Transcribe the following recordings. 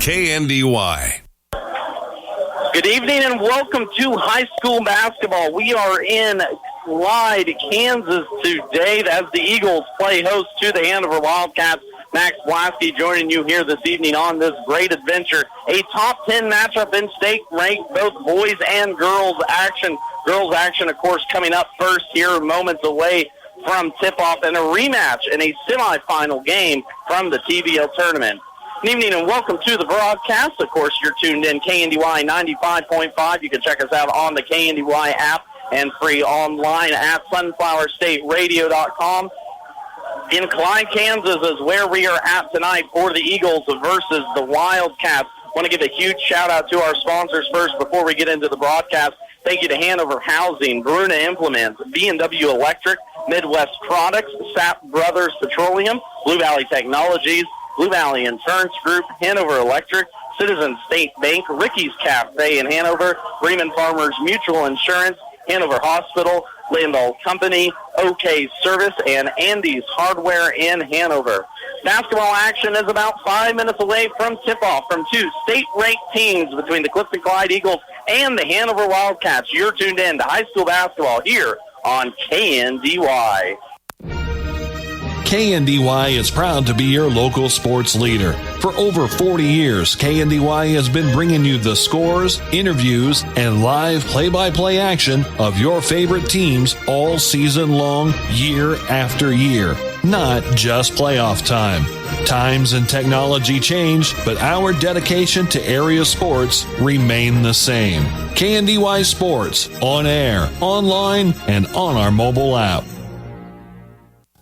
KNDY. Good evening and welcome to high school basketball. We are in Clyde, Kansas today as the Eagles play host to the Hanover Wildcats. Max Blasky joining you here this evening on this great adventure. A top 10 matchup in state ranked both boys and girls action. Girls action, of course, coming up first here, moments away from tip-off, and a rematch in a semifinal game from the TBL tournament. Good evening and welcome to the broadcast. Of course, you're tuned in KNDY 95.5. You can check us out on the KNDY app and free online at sunflowerstateradio.com. In Clyde, Kansas is where we are at tonight for the Eagles versus the Wildcats. I want to give a huge shout-out to our sponsors first before we get into the broadcast. Thank you to Hanover Housing, Bruna Implements, B&W Electric, Midwest Products, Sapp Brothers Petroleum, Blue Valley Technologies, Blue Valley Insurance Group, Hanover Electric, Citizen State Bank, Ricky's Cafe in Hanover, Bremen Farmers Mutual Insurance, Hanover Hospital, Landau Company, OK Service, and Andy's Hardware in Hanover. Basketball action is about 5 minutes away from tip-off from two state-ranked teams between the Clifton-Clyde Eagles and the Hanover Wildcats. You're tuned in to high school basketball here on KNDY. KNDY is proud to be your local sports leader. For over 40 years, KNDY has been bringing you the scores, interviews, and live play-by-play action of your favorite teams all season long, year after year. Not just playoff time. Times and technology change, but our dedication to area sports remain the same. KNDY Sports, on air, online, and on our mobile app.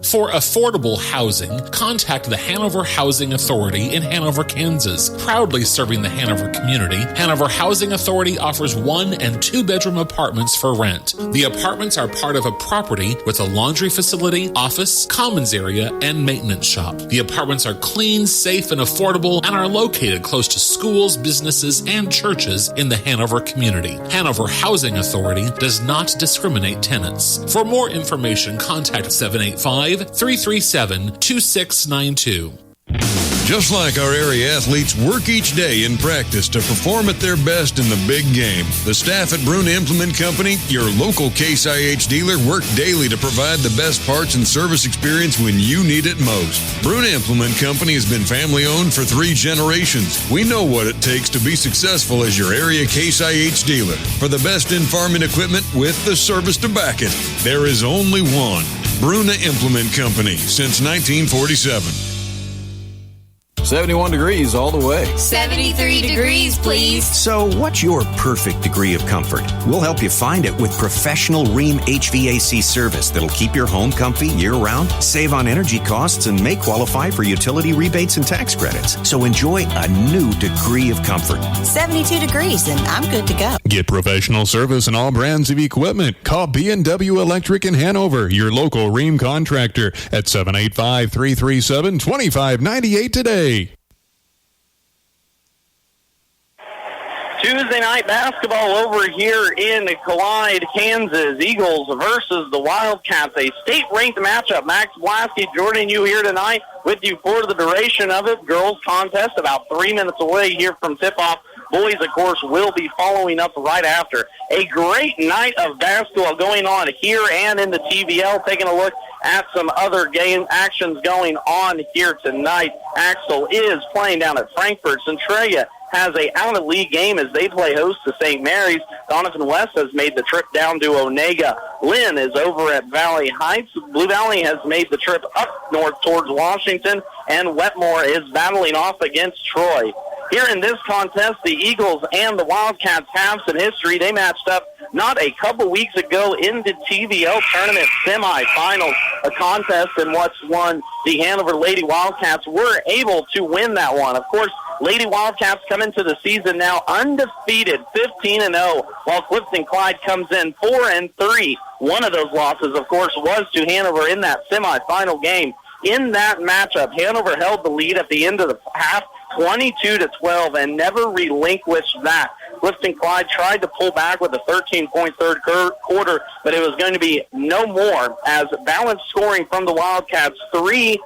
For affordable housing, contact the Hanover Housing Authority in Hanover, Kansas. Proudly serving the Hanover community, Hanover Housing Authority offers 1- and 2-bedroom apartments for rent. The apartments are part of a property with a laundry facility, office, commons area, and maintenance shop. The apartments are clean, safe, and affordable and are located close to schools, businesses, and churches in the Hanover community. Hanover Housing Authority does not discriminate tenants. For more information, contact 785-337-2692. Just like our area athletes work each day in practice to perform at their best in the big game, the staff at Bruna Implement Company, your local Case IH dealer, work daily to provide the best parts and service experience when you need it most. Bruna Implement Company has been family-owned for 3 generations. We know what it takes to be successful as your area Case IH dealer. For the best in farming equipment with the service to back it, there is only one. Bruna Implement Company since 1947. 71 degrees all the way. 73 degrees, please. So what's your perfect degree of comfort? We'll help you find it with professional Rheem HVAC service that'll keep your home comfy year-round, save on energy costs, and may qualify for utility rebates and tax credits. So enjoy a new degree of comfort. 72 degrees, and I'm good to go. Get professional service in all brands of equipment. Call B&W Electric in Hanover, your local Rheem contractor, at 785-337-2598 today. Tuesday night basketball over here in Clyde, Kansas. Eagles versus the Wildcats, a state-ranked matchup. Max Blasky joining you here tonight with you for the duration of it. Girls contest about 3 minutes away here from tip-off. Boys, of course, will be following up right after. A great night of basketball going on here and in the TBL. Taking a look at some other game actions going on here tonight. Axel is playing down at Frankfurt. Centralia has a out-of-league game as they play host to St. Mary's. Donovan West has made the trip down to Onega. Lynn is over at Valley Heights. Blue Valley has made the trip up north towards Washington, and Wetmore is battling off against Troy. Here in this contest, the Eagles and the Wildcats have some history. They matched up not a couple weeks ago in the TVL tournament semifinals, a contest in which won the Hanover Lady Wildcats were able to win that one. Of course, Lady Wildcats come into the season now undefeated, 15-0, while Clifton-Clyde comes in 4-3. One of those losses, of course, was to Hanover in that semifinal game. In that matchup, Hanover held the lead at the end of the half, 22-12, and never relinquished that. Clifton-Clyde tried to pull back with a 13-point third quarter, but it was going to be no more as balanced scoring from the Wildcats. Three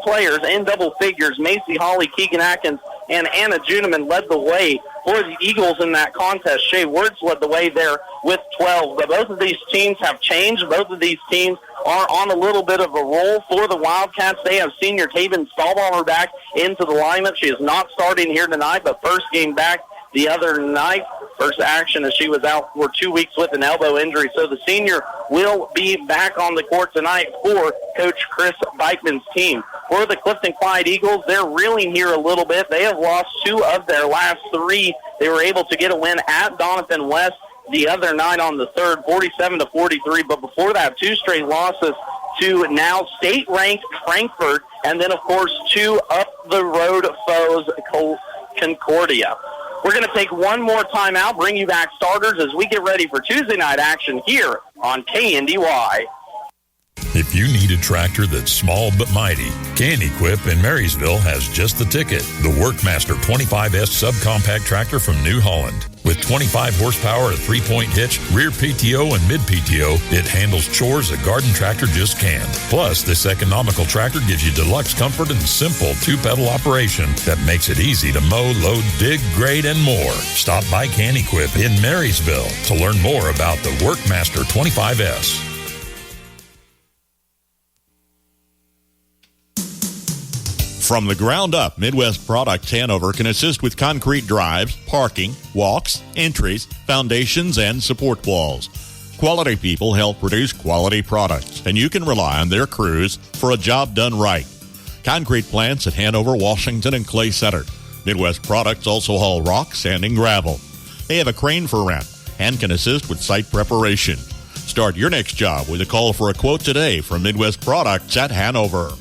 players in double figures, Macy Hawley, Keegan Atkins, and Anna Juneman led the way for the Eagles in that contest. Shea Wertz led the way there with 12. But both of these teams have changed. Both of these teams are on a little bit of a roll for the Wildcats. They have senior Taven Stahlbaumer back into the lineup. She is not starting here tonight, but first game back the other night. First action as she was out for 2 weeks with an elbow injury. So the senior will be back on the court tonight for Coach Chris Beichman's team. For the Clifton-Clyde Eagles, they're reeling here a little bit. They have lost 2 of their last 3. They were able to get a win at Doniphan West the other night on the 3rd, 47-43. But before that, 2 straight losses to now state-ranked Frankfort, and then, of course, 2 up-the-road foes, Concordia. We're going to take one more timeout, bring you back starters as we get ready for Tuesday night action here on KNDY. If you need a tractor that's small but mighty, Can-Equip in Marysville has just the ticket. The Workmaster 25S subcompact tractor from New Holland. With 25 horsepower, a 3-point hitch, rear PTO, and mid-PTO, it handles chores a garden tractor just can't. Plus, this economical tractor gives you deluxe comfort and simple 2-pedal operation that makes it easy to mow, load, dig, grade, and more. Stop by Can-Equip in Marysville to learn more about the Workmaster 25S. From the ground up, Midwest Products Hanover can assist with concrete drives, parking, walks, entries, foundations, and support walls. Quality people help produce quality products, and you can rely on their crews for a job done right. Concrete plants at Hanover, Washington, and Clay Center. Midwest Products also haul rock, sand, and gravel. They have a crane for rent and can assist with site preparation. Start your next job with a call for a quote today from Midwest Products at Hanover.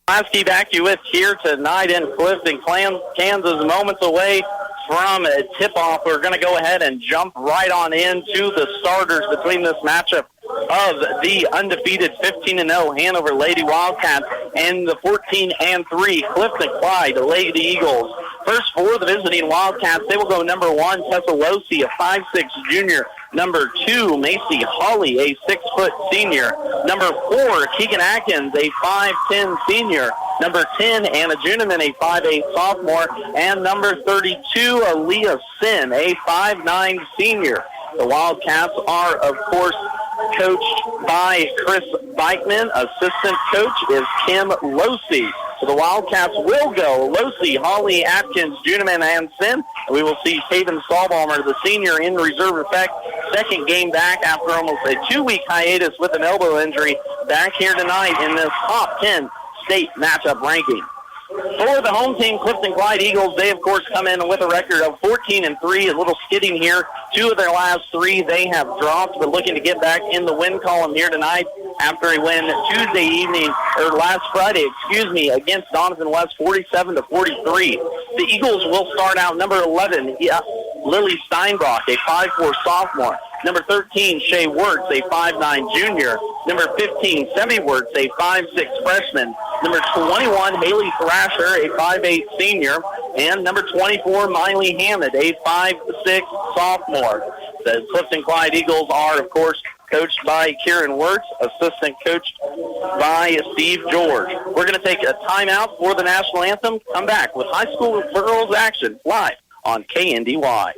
Lasky back you with here tonight in Clifton, Kansas, moments away from a tip-off. We're going to go ahead and jump right on into the starters between this matchup of the undefeated 15-0 Hanover Lady Wildcats and the 14-3 Clifton-Clyde Lady Eagles. First for the visiting Wildcats, they will go number 1, Tessa Losi, a 5'6 junior. Number 2, Macy Hawley, a 6-foot senior. Number 4, Keegan Atkins, a 5'10 senior. Number 10, Anna Juneman, a 5'8 sophomore. And number 32, Aaliyah Sin, a 5'9 senior. The Wildcats are, of course, coached by Chris Beichman. Assistant coach is Kim Losi. So the Wildcats will go Losi, Hawley, Atkins, Juneman, and Sin. We will see Taven Stahlbaumer, the senior, in reserve effect. Second game back after almost a 2-week hiatus with an elbow injury. Back here tonight in this top 10 state matchup ranking. For the home team, Clifton-Clyde Eagles, they, of course, come in with a record of 14-3, a little skidding here. 2 of their last 3 they have dropped, but looking to get back in the win column here tonight after a win last Friday, against Doniphan West, 47-43. The Eagles will start out number 11, Lily Steinbrock, a 5'4 sophomore. Number 13, Shea Wertz, a 5'9 junior. Number 15, Semi Wertz, a 5'6 freshman. Number 21, Haley Thrasher, a 5'8 senior. And number 24, Miley Hammond, a 5'6 sophomore. The Clifton-Clyde Eagles are, of course, coached by Kieran Wirtz, assistant coached by Steve George. We're going to take a timeout for the national anthem. Come back with high school girls action live on KNDY.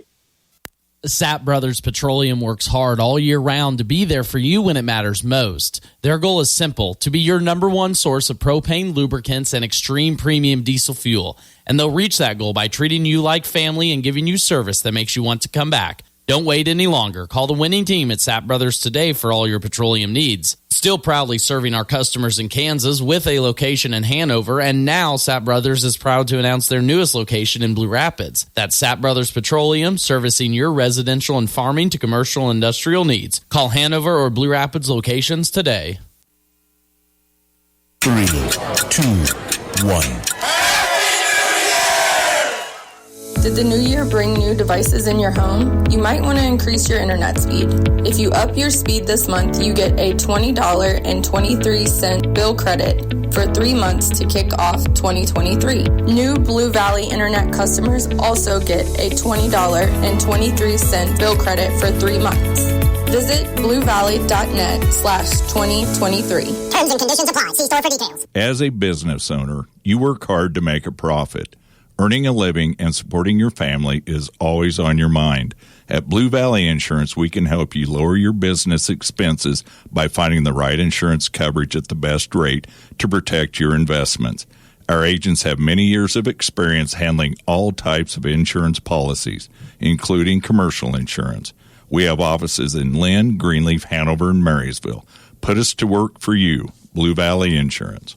Sapp Brothers Petroleum works hard all year round to be there for you when it matters most. Their goal is simple, to be your number one source of propane, lubricants, and extreme premium diesel fuel. And they'll reach that goal by treating you like family and giving you service that makes you want to come back. Don't wait any longer. Call the winning team at Sapp Brothers today for all your petroleum needs. Still proudly serving our customers in Kansas with a location in Hanover, and now Sapp Brothers is proud to announce their newest location in Blue Rapids. That's Sapp Brothers Petroleum, servicing your residential and farming to commercial and industrial needs. Call Hanover or Blue Rapids locations today. 3, 2, 1. Did the new year bring new devices in your home? You might want to increase your internet speed. If you up your speed this month, you get a $20.23 bill credit for 3 months to kick off 2023. New Blue Valley Internet customers also get a $20.23 bill credit for 3 months. Visit bluevalley.net/2023. Terms and conditions apply. See store for details. As a business owner, you work hard to make a profit. Earning a living and supporting your family is always on your mind. At Blue Valley Insurance, we can help you lower your business expenses by finding the right insurance coverage at the best rate to protect your investments. Our agents have many years of experience handling all types of insurance policies, including commercial insurance. We have offices in Lynn, Greenleaf, Hanover, and Marysville. Put us to work for you. Blue Valley Insurance.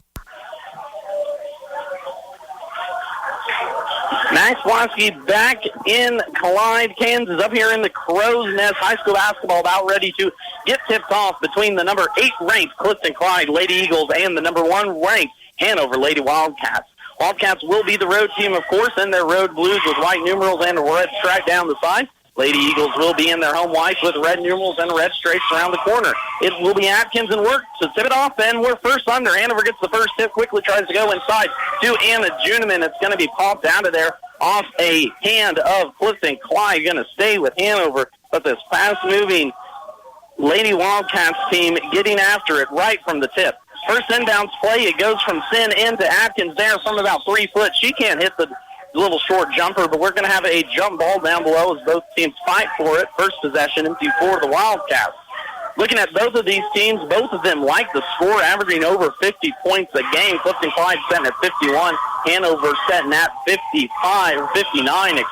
Max Blasky back in Clyde, Kansas, up here in the Crow's Nest. High school basketball about ready to get tipped off between the number 8 ranked Clifton-Clyde Lady Eagles and the number 1 ranked Hanover Lady Wildcats. Wildcats will be the road team, of course, in their road blues with white numerals and a red stripe down the side. Lady Eagles will be in their home whites with red numerals and red stripes around the corner. It will be Atkins and work to tip it off, and we're first under. Hanover gets the first tip, quickly tries to go inside to Anna Juneman. It's going to be popped out of there off a hand of Clifton-Clyde. Going to stay with Hanover, but this fast-moving Lady Wildcats team getting after it right from the tip. First inbounds play, it goes from Sin into Atkins there from about 3 foot. She can't hit the little short jumper, but we're going to have a jump ball down below as both teams fight for it. First possession into for the Wildcats. Looking at both of these teams, both of them like the score, averaging over 50 points a game. Clifton-Clyde setting at 51. Hanover setting at 59,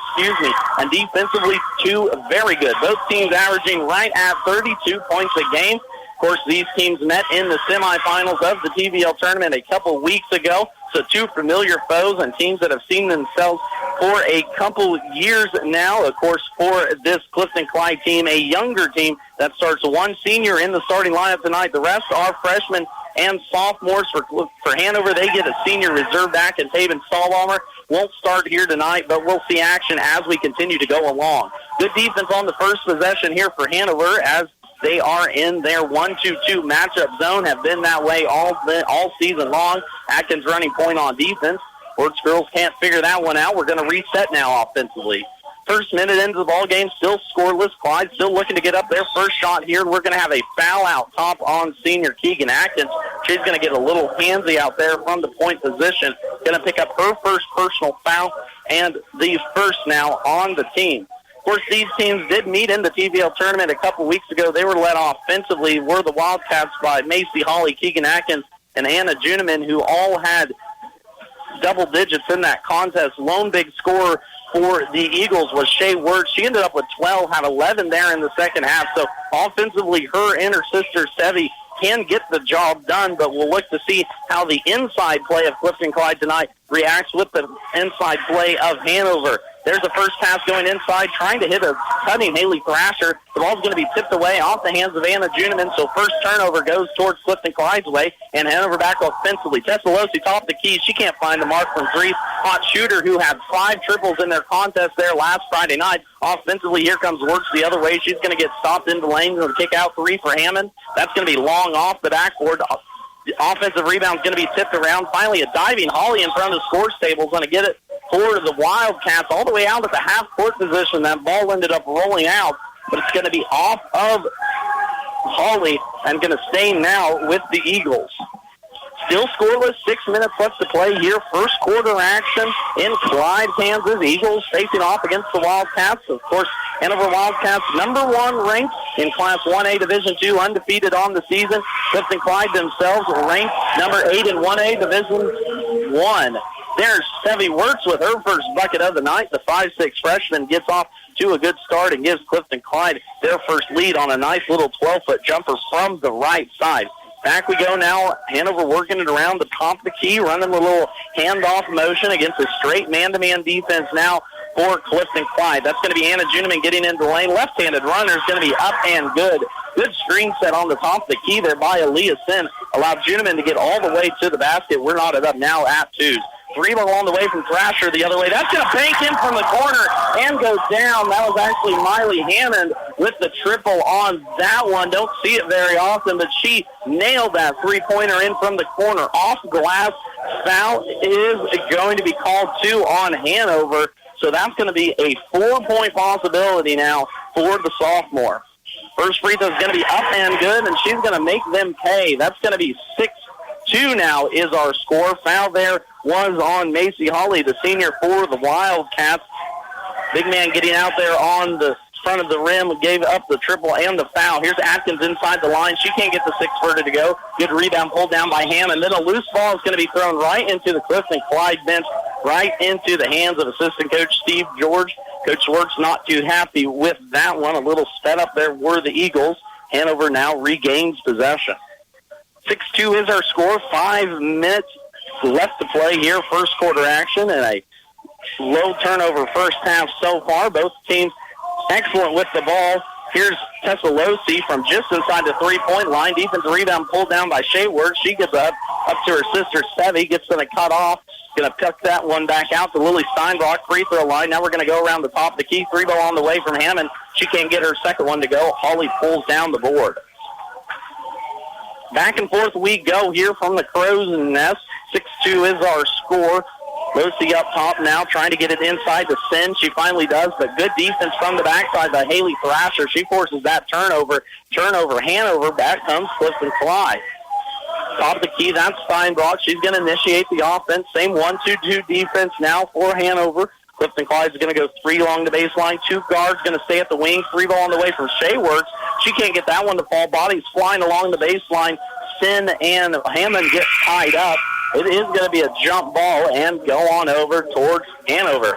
and defensively, 2 very good. Both teams averaging right at 32 points a game. Of course, these teams met in the semifinals of the TVL tournament a couple weeks ago. So 2 familiar foes and teams that have seen themselves for a couple years now. Of course, for this Clifton-Clyde team, a younger team that starts 1 senior in the starting lineup tonight. The rest are freshmen and sophomores. For Hanover, they get a senior reserve back, and Taven Stallbomber won't start here tonight, but we'll see action as we continue to go along. Good defense on the first possession here for Hanover as they are in their 1-2-2 matchup zone, have been that way all season long. Atkins running point on defense. Works girls can't figure that one out. We're going to reset now offensively. First minute into the ball game, still scoreless. Clyde still looking to get up their first shot here. We're going to have a foul out top on senior Keegan Atkins. She's going to get a little handsy out there from the point position. Going to pick up her first personal foul and the first now on the team. Of course, these teams did meet in the TVL tournament a couple weeks ago. They were led offensively, were the Wildcats by Macy Hawley, Keegan Atkins, and Anna Juneman, who all had double digits in that contest. Lone big scorer for the Eagles was Shea Word. She ended up with 12, had 11 there in the second half. So offensively, her and her sister, Sevi, can get the job done, but we'll look to see how the inside play of Clifton-Clyde tonight reacts with the inside play of Hanover. There's a first pass going inside, trying to hit a cutting Haley Thrasher. The ball's going to be tipped away off the hands of Anna Juneman, so first turnover goes towards Clifton-Clyde's way, and Hanover back offensively. Tessalosi top the key. She can't find the mark from 3. Hot shooter who had 5 triples in their contest there last Friday night. Offensively, here comes Works the other way. She's going to get stopped in the lane and kick out 3 for Hammond. That's going to be long off the backboard. The offensive rebound's going to be tipped around. Finally, a diving Holly in front of the scores table is going to get it for the Wildcats all the way out at the half-court position. That ball ended up rolling out, but it's going to be off of Holly and going to stay now with the Eagles. Still scoreless, 6 minutes left to play here. First quarter action in Clyde, Kansas. Eagles facing off against the Wildcats. Of course, Hanover Wildcats, number 1 ranked in Class 1A Division II, undefeated on the season. Clifton-Clyde themselves ranked number 8 in 1A Division 1. There's Sevi Wirtz with her first bucket of the night. The 5'6" freshman gets off to a good start and gives Clifton-Clyde their first lead on a nice little 12-foot jumper from the right side. Back we go now. Hanover working it around the top of the key, running a little handoff motion against a straight man-to-man defense now for Clifton-Clyde. That's going to be Anna Juneman getting into the lane. Left-handed runner is going to be up and good. Good screen set on the top of the key there by Aaliyah Sin. Allowed Juneman to get all the way to the basket. We're knotted up now at 2s. 3-ball on the way from Thrasher the other way. That's going to bank in from the corner and go down. That was actually Miley Hammond with the triple on that one. Don't see it very often, but she nailed that 3-pointer in from the corner. Off glass foul is going to be called 2 on Hanover. So that's going to be a 4-point possibility now for the sophomore. First free throw is going to be up and good, and she's going to make them pay. That's going to be 6-2 now is our score. Foul there was on Macy Hawley, the senior for the Wildcats. Big man getting out there on the front of the rim, gave up the triple and the foul. Here's Atkins inside the line. She can't get the six-footer to go. Good rebound pulled down by Hammond. Then a loose ball is going to be thrown right into the Clifton-Clyde bench, right into the hands of assistant coach Steve George. Coach Wertz not too happy with that one. A little sped up there were the Eagles. Hanover now regains possession. 6-2 is our score. 5 minutes left to play here. First quarter action and a low turnover first half so far. Both teams excellent with the ball. Here's Tessalossi from just inside the three-point line. Defensive rebound pulled down by Shayworth. She gets up to her sister, Sevy. Gets going to cut off. Going to tuck that one back out to Lily Steinbrock, free throw line. Now we're going to go around the top of the key. 3-ball on the way from Hammond. She can't get her second one to go. Hawley pulls down the board. Back and forth we go here from the Crow's Nest. 6-2 is our score. Losey up top now, trying to get it inside to Sin. She finally does, but good defense from the backside by Haley Thrasher. She forces that turnover. Hanover. Back comes Clifton-Clyde. Top of the key, that's Steinbrock. She's going to initiate the offense. Same 1-2-2 defense now for Hanover. Clifton-Clyde is going to go 3 along the baseline. 2 guards going to stay at the wing. 3-ball on the way from Shayworth. She can't get that one to fall. Bodies flying along the baseline. Sin and Hammond get tied up. It is going to be a jump ball and go on over towards Hanover.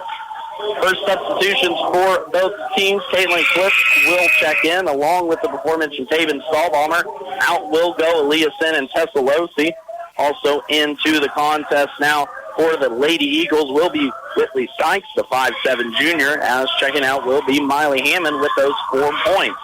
First substitutions for both teams. Caitlin Cliff will check in along with the before-mentioned Taven Stahlbaumer. Out will go Aaliyah Sin and Tessalossi. Also into the contest now for the Lady Eagles will be Whitley Sykes, the 5'7 junior. As checking out will be Miley Hammond with those 4 points.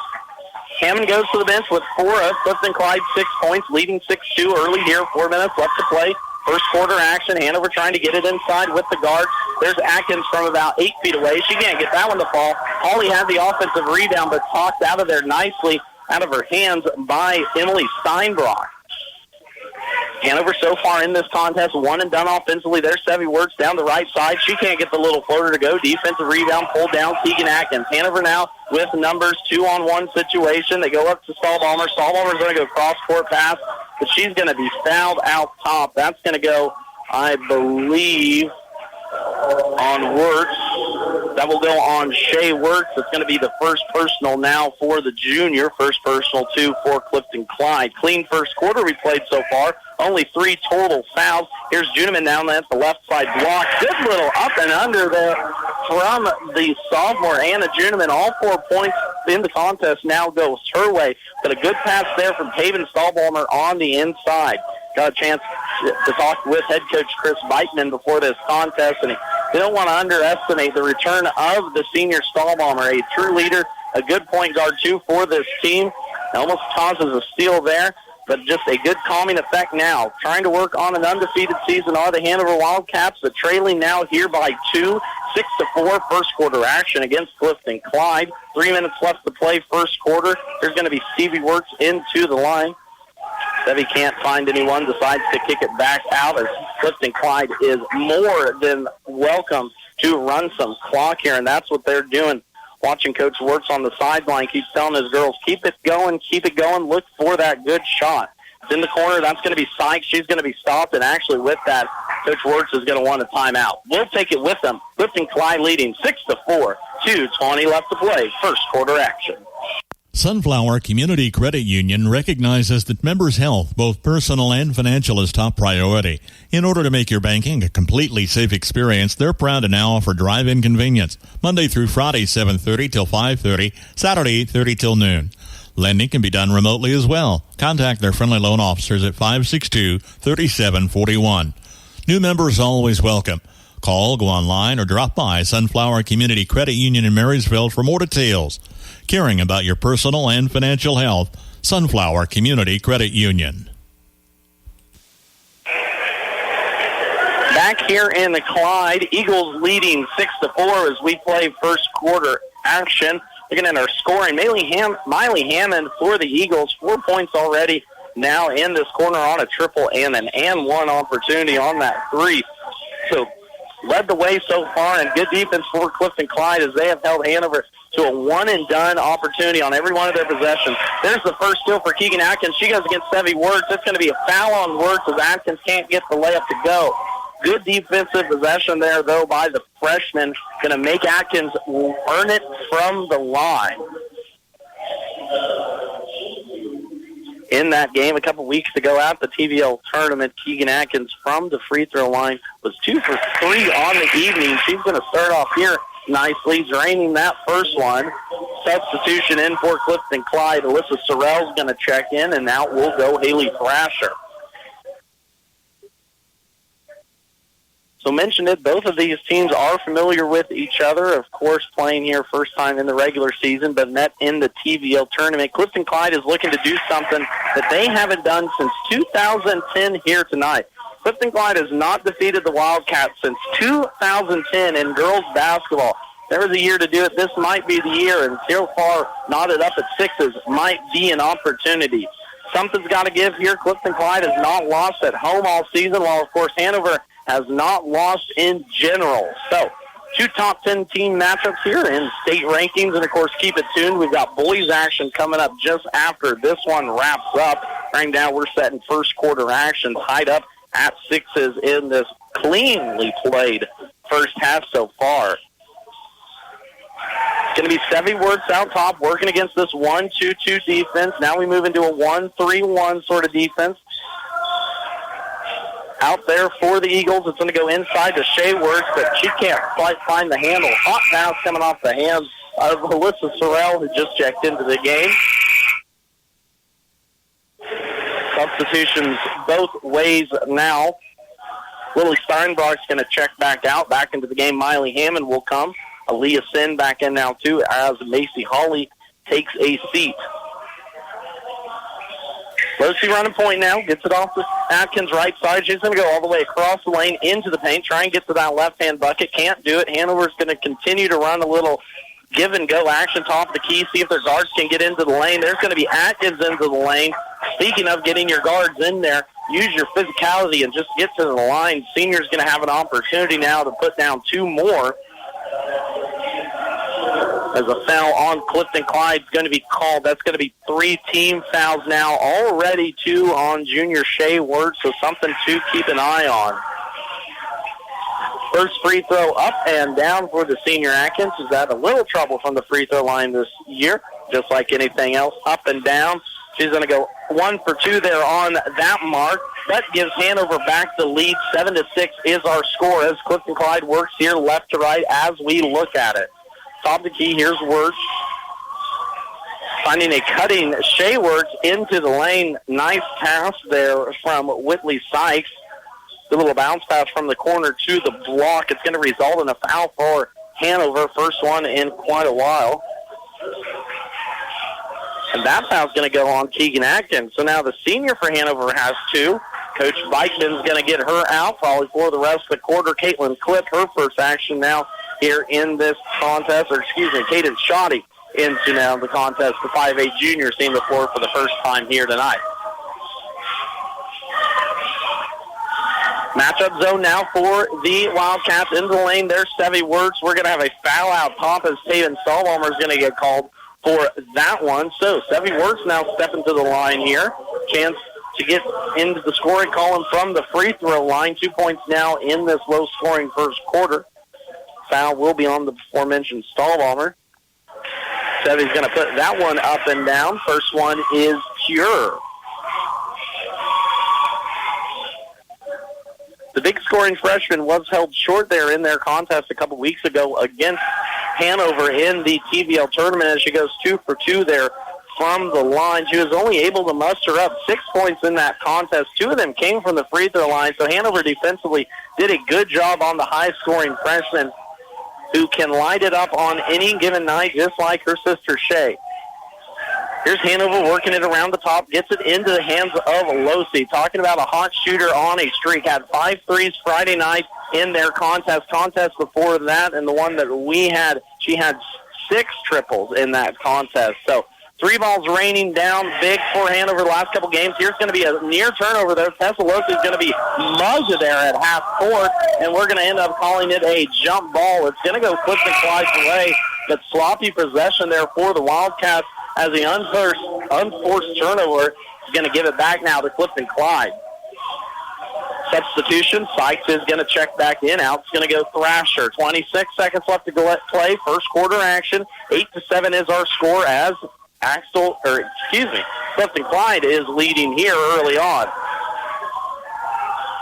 Hammond goes to the bench with 4 of Clifton-Clyde 6 points, leading 6-2 early here. 4 minutes left to play. First quarter action. Hanover trying to get it inside with the guard. There's Atkins from about 8 feet away. She can't get that one to fall. Hawley had the offensive rebound, but tossed out of there nicely out of her hands by Emily Steinbrock. Hanover so far in this contest, one and done offensively. There's Sevy Wertz down the right side. She can't get the little floater to go. Defensive rebound pulled down Keegan Atkins. Hanover now with numbers 2-on-1 situation. They go up to Stahlbaumer. Stahlbaumer's going to go cross-court pass, but she's going to be fouled out top. That's going to go, I believe, on Wertz. That will go on Shea Wertz. It's going to be the first personal now for the junior. First personal, 2 for Clifton-Clyde. Clean first quarter we played so far. Only 3 total fouls. Here's Juneman down at the left side block. Good little up and under there from the sophomore, Anna Juneman. All 4 points in the contest now goes her way. But a good pass there from Taven Stahlbaumer on the inside. Got a chance to talk with head coach Chris Beitman before this contest, and they don't want to underestimate the return of the senior Stahlbaumer, a true leader, a good point guard, too, for this team. Almost causes a steal there, but just a good calming effect now. Trying to work on an undefeated season are the Hanover Wildcats, but trailing now here by 2, 6-4, first quarter action against Clifton-Clyde. 3 minutes left to play first quarter. There's going to be Stevie Wertz into the line. Sevy can't find anyone, decides to kick it back out as Clifton-Clyde is more than welcome to run some clock here, and that's what they're doing. Watching Coach Wertz on the sideline, keeps telling his girls, keep it going, look for that good shot. It's in the corner, that's going to be Sykes. She's going to be stopped, and actually with that, Coach Wertz is going to want a timeout. We'll take it with them. Clifton-Clyde leading 6-4, 2:20 left to play, first quarter action. Sunflower Community Credit Union recognizes that members' health, both personal and financial, is top priority. In order to make your banking a completely safe experience, they're proud to now offer drive-in convenience, Monday through Friday, 7:30 till 5:30, Saturday, 8:30 till noon. Lending can be done remotely as well. Contact their friendly loan officers at 562-3741. New members always welcome. Call, go online, or drop by Sunflower Community Credit Union in Marysville for more details. Caring about your personal and financial health, Sunflower Community Credit Union. Back here in the Clyde, Eagles leading 6-4 as we play first quarter action. Looking at our scoring, Miley Hammond for the Eagles, 4 points already now in this corner on a triple and an and one opportunity on that 3. So led the way so far, and good defense for Clifton-Clyde as they have held Hanover to a one-and-done opportunity on every one of their possessions. There's the first steal for Keegan Atkins. She goes against Sevy Wirtz. It's going to be a foul on Wirtz as Atkins can't get the layup to go. Good defensive possession there, though, by the freshman. Going to make Atkins earn it from the line. In that game a couple weeks ago at the TVL tournament, Keegan Atkins from the free throw line was 2 for 3 on the evening. She's going to start off here nicely, draining that first one. Substitution in for Clifton-Clyde. Alyssa Sorrell's going to check in, and out will go Haley Thrasher. So mentioned it, both of these teams are familiar with each other, of course, playing here first time in the regular season, but met in the TVL tournament. Clifton-Clyde is looking to do something that they haven't done since 2010 here tonight. Clifton-Clyde has not defeated the Wildcats since 2010 in girls basketball. There was a year to do it. This might be the year, and so far knotted up at 6s might be an opportunity. Something's got to give here. Clifton-Clyde has not lost at home all season, while, of course, Hanover has not lost in general. So, 2 top 10 team matchups here in state rankings, and, of course, keep it tuned. We've got boys action coming up just after this one wraps up. Right now we're setting first quarter action, tied up at 6s in this cleanly played first half so far. It's going to be Sevy Wirtz out top, working against this 1-2-2 defense. Now we move into a 1-3-1 sort of defense. Out there for the Eagles, it's going to go inside to Shea Wirtz, but she can't quite find the handle. Hot pass coming off the hands of Alyssa Sorrell, who just checked into the game. Substitutions both ways now. Lily Steinbrock's going to check back out. Back into the game, Miley Hammond will come. Aaliyah Sin back in now, too, as Macy Hawley takes a seat. Lucy running point now. Gets it off to Atkins right side. She's going to go all the way across the lane into the paint. Try and get to that left-hand bucket. Can't do it. Hanover's going to continue to run a little give-and-go action top of the key. See if their guards can get into the lane. There's going to be Atkins into the lane. Speaking of getting your guards in there, use your physicality and just get to the line. Senior's going to have an opportunity now to put down 2 more. As a foul on Clifton-Clyde is going to be called. That's going to be 3 team fouls now. Already 2 on junior Shea Wirtz, so something to keep an eye on. First free throw up and down for the senior Atkins. Has had a little trouble from the free throw line this year, just like anything else. Up and down. She's going to go 1 for 2 there on that mark. That gives Hanover back the lead. 7-6 is our score as Clifton-Clyde works here left to right as we look at it. Top of the key, here's Wirtz. Finding a cutting Shea Wirtz into the lane. Nice pass there from Whitley Sykes. The little bounce pass from the corner to the block. It's going to result in a foul for Hanover. First one in quite a while. And that foul's going to go on Keegan Atkins. So now the senior for Hanover has 2. Coach Bikeman's going to get her out probably for the rest of the quarter. Caitlin Cliff, her first action now here in this contest, or excuse me, Caden Shoddy into now the contest. The 5'8 junior seeing the floor for the first time here tonight. Matchup zone now for the Wildcats into the lane. There's Sevy Wirtz. We're going to have a foul out top as Taven Stallbalmer is going to get called for that one. So Sevy Wirtz now stepping to the line here. Chance to get into the scoring column from the free throw line. 2 points now in this low-scoring first quarter. Foul will be on the aforementioned Stallbalmer. Sevy's going to put that one up and down. First one is pure. The big scoring freshman was held short there in their contest a couple weeks ago against Hanover in the TVL tournament as she goes 2 for 2 there from the line. She was only able to muster up 6 points in that contest. 2 of them came from the free throw line, so Hanover defensively did a good job on the high-scoring freshman who can light it up on any given night just like her sister Shea. Here's Hanover working it around the top, gets it into the hands of Losi. Talking about a hot shooter on a streak. Had 5 threes Friday night in their contest before that, and the one that we had, she had 6 triples in that contest. So 3 balls raining down big for Hanover the last couple games. Here's going to be a near turnover there. Tessa Losi is going to be mugged there at half court, and we're going to end up calling it a jump ball. It's going to go Clifton-Clyde's way. but sloppy possession there for the Wildcats as the unforced turnover is going to give it back now to Clifton-Clyde. Substitution, Sykes is going to check back in. Out is going to go Thrasher. 26 seconds left to go at play. First quarter action. 8-7 is our score as Clifton-Clyde is leading here early on.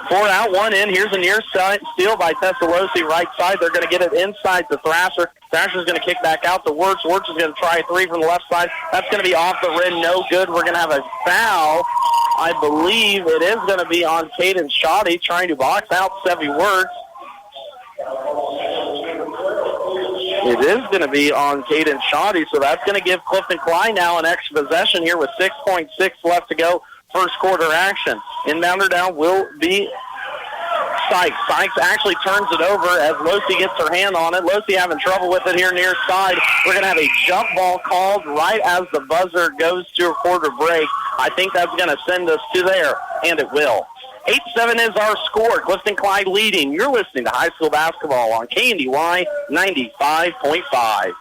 4 out, 1 in. Here's a near side steal by Thessaloniki, right side. They're going to get it inside to Thrasher. Thrasher's going to kick back out to Wirtz. Wirtz is going to try a three from the left side. That's going to be off the rim. No good. We're going to have a foul. I believe it is going to be on Caden Shoddy trying to box out Sevy Wirtz. It is going to be on Caden Shoddy, so that's going to give Clifton-Clyde now an extra possession here with 6.6 left to go. First quarter action. Inbounder down will be Sykes. Sykes actually turns it over as Losi gets her hand on it. Losi having trouble with it here near side. We're going to have a jump ball called right as the buzzer goes to a quarter break. I think that's going to send us to there, and it will. 8-7 is our score. Clifton-Clyde leading. You're listening to high school basketball on KNDY 95.5.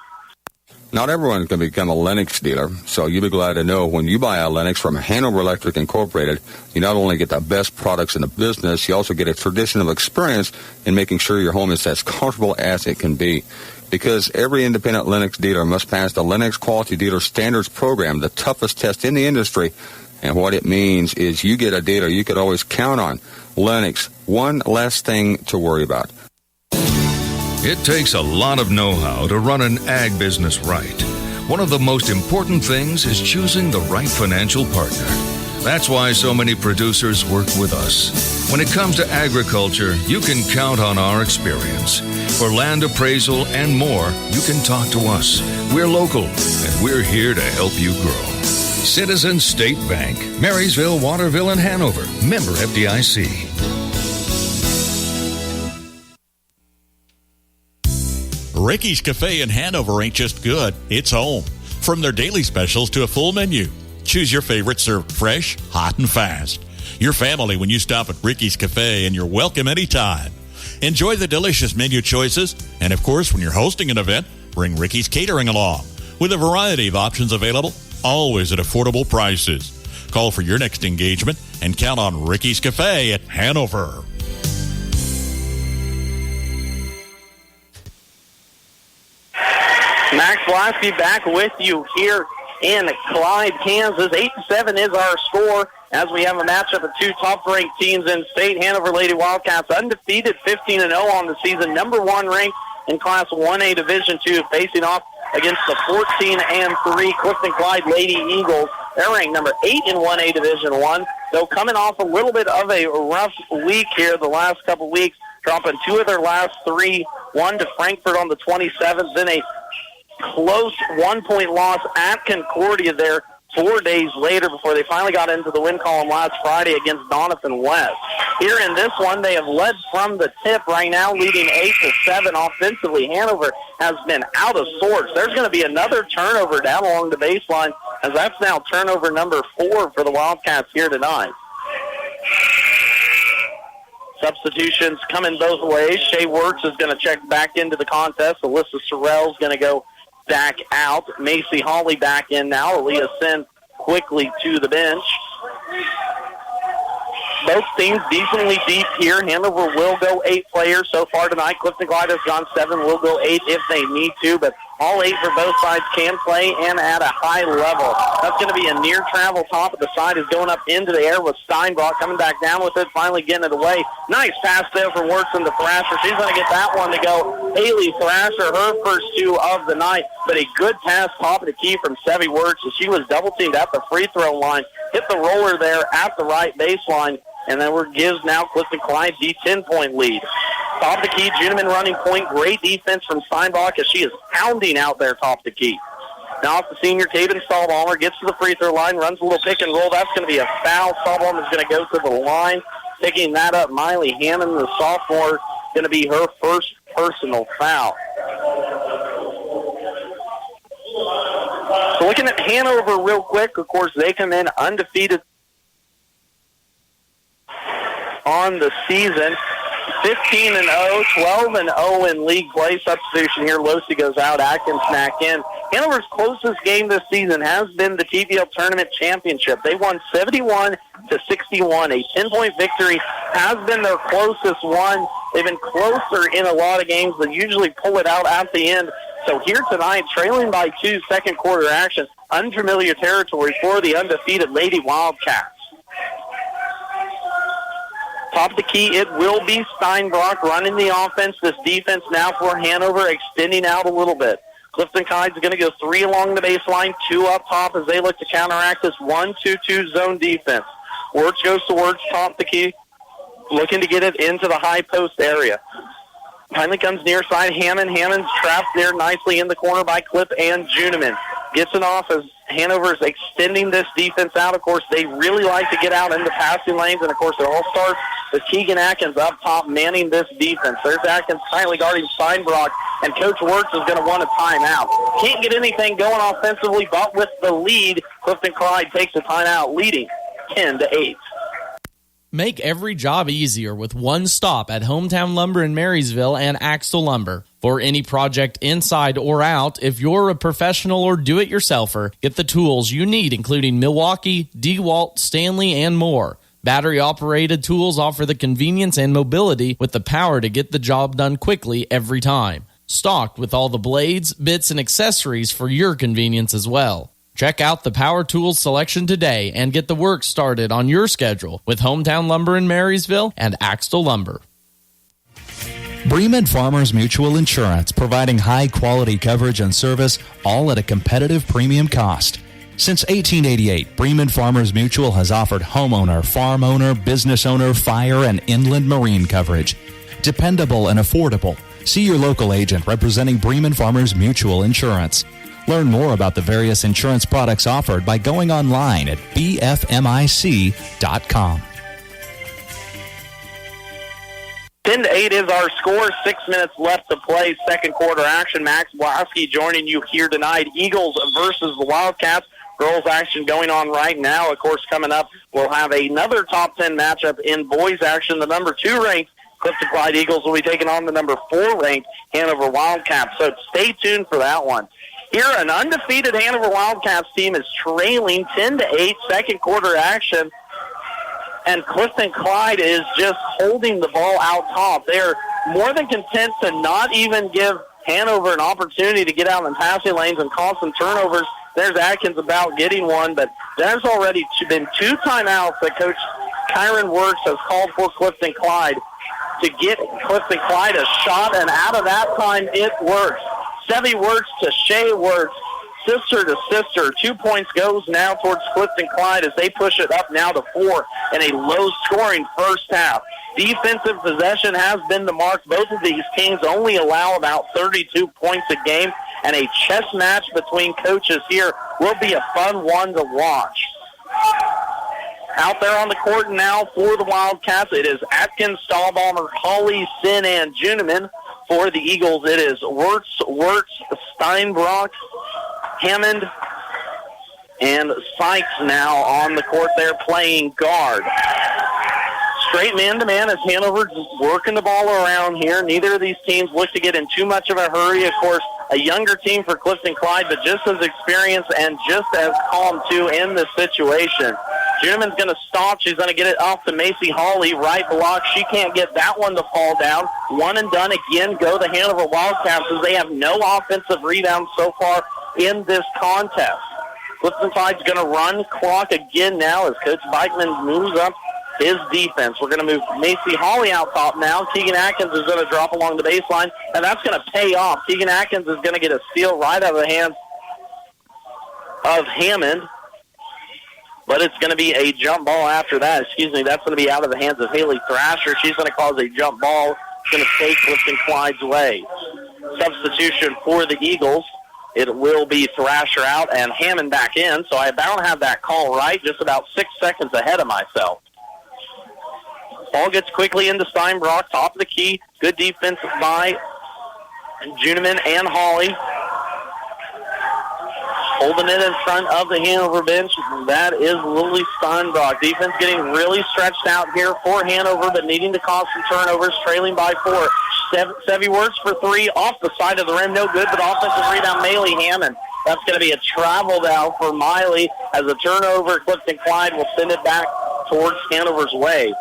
Not everyone can become a Lennox dealer, so you'll be glad to know when you buy a Lennox from Hanover Electric Incorporated, you not only get the best products in the business, you also get a traditional experience in making sure your home is as comfortable as it can be. Because every independent Lennox dealer must pass the Lennox Quality Dealer Standards Program, the toughest test in the industry. And what it means is you get a dealer you could always count on. Lennox, one less thing to worry about. It takes a lot of know-how to run an ag business right. One of the most important things is choosing the right financial partner. That's why so many producers work with us. When it comes to agriculture, you can count on our experience. For land appraisal and more, you can talk to us. We're local, and we're here to help you grow. Citizens State Bank, Marysville, Waterville, and Hanover. Member FDIC. Ricky's Cafe in Hanover ain't just good, it's home. From their daily specials to a full menu, choose your favorite served fresh, hot, and fast. Your family when you stop at Ricky's Cafe, and you're welcome anytime. Enjoy the delicious menu choices, and of course, when you're hosting an event, bring Ricky's Catering along. With a variety of options available, always at affordable prices. Call for your next engagement and count on Ricky's Cafe at Hanover. Max Blasky back with you here in Clyde, Kansas. 8-7 is our score as we have a matchup of two top-ranked teams in state. Hanover Lady Wildcats undefeated, 15-0 on the season, number one ranked in Class 1A Division II, facing off against the 14-3 Clifton-Clyde Lady Eagles. They're ranked number 8 in 1A Division I. Though coming off a little bit of a rough week here the last couple weeks, dropping two of their last three, one to Frankfort on the 27th, then a close one-point loss at Concordia there 4 days later before they finally got into the win column last Friday against Doniphan West. Here in this one, they have led from the tip right now, leading 8-7 offensively. Hanover has been out of sorts. There's going to be another turnover down along the baseline, as that's now turnover number 4 for the Wildcats here tonight. Substitutions coming both ways. Shea Wirtz is going to check back into the contest. Alyssa Sorrell is going to go back out. Macy Hawley back in now. Aaliyah Sin quickly to the bench. Both teams decently deep here. Hanover will go 8 players so far tonight. Clifton-Clyde has gone 7. Will go 8 if they need to, but all 8 for both sides can play and at a high level. That's going to be a near travel top of the side is going up into the air with Steinbach coming back down with it, finally getting it away. Nice pass there from Wirtz to Thrasher. She's going to get that one to go. Haley Thrasher, her first 2 of the night, but a good pass top of the key from Sevy Wirtz. So she was double teamed at the free throw line, hit the roller there at the right baseline, and then gives now Clifton-Clyde the 10-point lead. Top of the key, Juneman running point. Great defense from Steinbach as she is pounding out there top of the key. Now it's the senior, Taven Stahlbaumer, gets to the free throw line, runs a little pick and roll. That's going to be a foul. Stahlbaumer is going to go to the line. Picking that up, Miley Hammond, the sophomore, going to be her first personal foul. So looking at Hanover real quick, of course, they come in undefeated on the season. 15-0, 12-0 in league play. Substitution here. Losi goes out. Atkins back in. Hanover's closest game this season has been the TVL Tournament Championship. They won 71-61. A 10-point victory has been their closest one. They've been closer in a lot of games, but usually pull it out at the end. So here tonight, trailing by 2, second quarter action. Unfamiliar territory for the undefeated Lady Wildcats. Top of the key, it will be Steinbrock running the offense. This defense now for Hanover extending out a little bit. Clifton-Clyde's going to go 3 along the baseline, 2 up top as they look to counteract this 1-2-2 zone defense. Wirtz goes to Wirtz, top of the key, looking to get it into the high post area. Finally comes near side Hammond. Hammond's trapped there nicely in the corner by Clip and Juniman. Gets it off as Hanover's extending this defense out. Of course, they really like to get out into passing lanes, and of course, it all starts with Keegan Atkins up top manning this defense. There's Atkins tightly guarding Steinbrock, and Coach Wirtz is going to want a timeout. Can't get anything going offensively, but with the lead, Clifton-Clyde takes a timeout, leading 10-8. Make every job easier with one stop at Hometown Lumber in Marysville and Axtell Lumber. For any project inside or out, if you're a professional or do-it-yourselfer, get the tools you need, including Milwaukee, DeWalt, Stanley, and more. Battery-operated tools offer the convenience and mobility with the power to get the job done quickly every time. Stocked with all the blades, bits, and accessories for your convenience as well. Check out the power tools selection today and get the work started on your schedule with Hometown Lumber in Marysville and Axtell Lumber. Bremen Farmers Mutual Insurance, providing high-quality coverage and service, all at a competitive premium cost. Since 1888, Bremen Farmers Mutual has offered homeowner, farm owner, business owner, fire, and inland marine coverage. Dependable and affordable. See your local agent representing Bremen Farmers Mutual Insurance. Learn more about the various insurance products offered by going online at bfmic.com. 10-8 is our score. 6 minutes left to play. Second quarter action. Max Blasky joining you here tonight. Eagles versus the Wildcats. Girls action going on right now. Of course, coming up, we'll have another top 10 matchup in boys action. The number 2 ranked Clifton-Clyde Eagles will be taking on the number 4 ranked Hanover Wildcats. So stay tuned for that one. Here, an undefeated Hanover Wildcats team is trailing 10-8, second quarter action. And Clifton-Clyde is just holding the ball out top. They're more than content to not even give Hanover an opportunity to get out in passing lanes and cause some turnovers. There's Atkins about getting one, but there's already been 2 timeouts that Coach Kyron Wirtz has called for Clifton-Clyde to get Clifton-Clyde a shot, and out of that time, it works. Sevy Wirtz to Shea Wirtz, sister to sister. 2 points goes now towards Clifton-Clyde as they push it up now to 4 in a low-scoring first half. Defensive possession has been the mark. Both of these teams only allow about 32 points a game, and a chess match between coaches here will be a fun one to watch. Out there on the court now for the Wildcats, it is Atkins, Stahlbaumer, Hawley, Sin, and Juniman. For the Eagles, it is Wirtz, Steinbrock, Hammond, and Sykes now on the court there playing guard. Straight man-to-man as Hanover's working the ball around here. Neither of these teams look to get in too much of a hurry. Of course, a younger team for Clifton-Clyde, but just as experienced and just as calm, too, in this situation. Juniman's going to stop. She's going to get it off to Macy Hawley. Right block. She can't get that one to fall down. One and done again. Go the Hanover Wildcats as they have no offensive rebounds so far in this contest. Clifton-Clyde's going to run clock again now as Coach Bikeman moves up his defense. We're going to move Macy Hawley out top now. Keegan Atkins is going to drop along the baseline, and that's going to pay off. Keegan Atkins is going to get a steal right out of the hands of Hammond. But it's going to be a jump ball after that. That's going to be out of the hands of Haley Thrasher. She's going to cause a jump ball. It's going to take Clifton-Clyde's way. Substitution for the Eagles. It will be Thrasher out and Hammond back in. So I don't have that call right. Just about 6 seconds ahead of myself. Ball gets quickly into Steinbrock. Top of the key. Good defense by Juniman and Hawley. Holding it in front of the Hanover bench, that is Lily Steinbrock. Defense getting really stretched out here for Hanover, but needing to cause some turnovers, trailing by 4. Sevy works for 3 off the side of the rim. No good, but offensive rebound, Maylee Hammond. That's going to be a travel down for Miley as a turnover. Clifton-Clyde will send it back towards Hanover's way.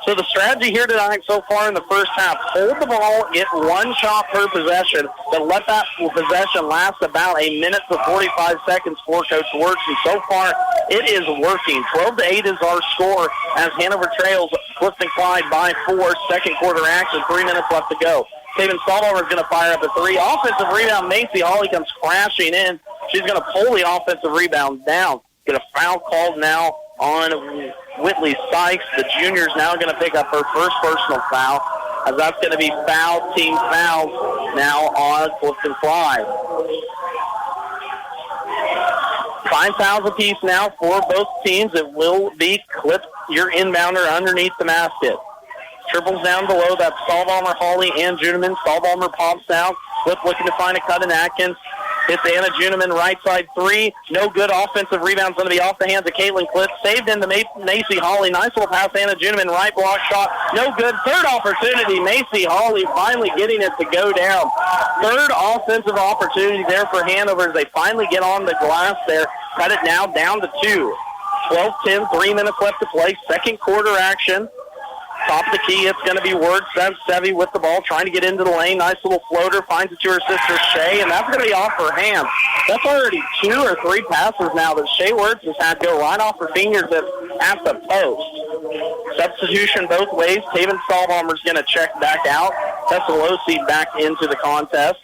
So the strategy here tonight so far in the first half, hold the ball, get 1 shot per possession, but let that possession last about a minute to 45 seconds for Coach Works. And so far, it is working. 12-8 is our score as Hanover trails Clifton-Clyde by 4. Second quarter action, 3 minutes left to go. Taven Stallbaumer is going to fire up a 3. Offensive rebound, Macy Hawley comes crashing in. She's going to pull the offensive rebound down. Get a foul called now on Whitley Sykes. The junior's now going to pick up her first personal foul, as that's going to be team fouls now on Clifton-Clyde. 5 fouls apiece now for both teams. It will be Clip, your inbounder, underneath the basket. Triples down below. That's Stallbaumer, Hawley, and Juneman. Stallbaumer pops out. Clip looking to find a cut in Atkins. Hits Anna Juneman, right side 3. No good. Offensive rebound's going to be off the hands of Caitlin Clip. Saved into Macy Hawley. Nice little pass, Anna Juneman. Right block shot. No good. Third opportunity. Macy Hawley finally getting it to go down. Third offensive opportunity there for Hanover as they finally get on the glass there. Cut it now down to 2. 12-10, 3 minutes left to play. Second quarter action. Top of the key, it's going to be Word. Sevy with the ball, trying to get into the lane. Nice little floater, finds it to her sister, Shea, and that's going to be off her hands. That's already 2 or 3 passes now that Shea Words has had to go right off her fingers at the post. Substitution both ways. Taven Stallbaumer's going to check back out. Tessalossi back into the contest.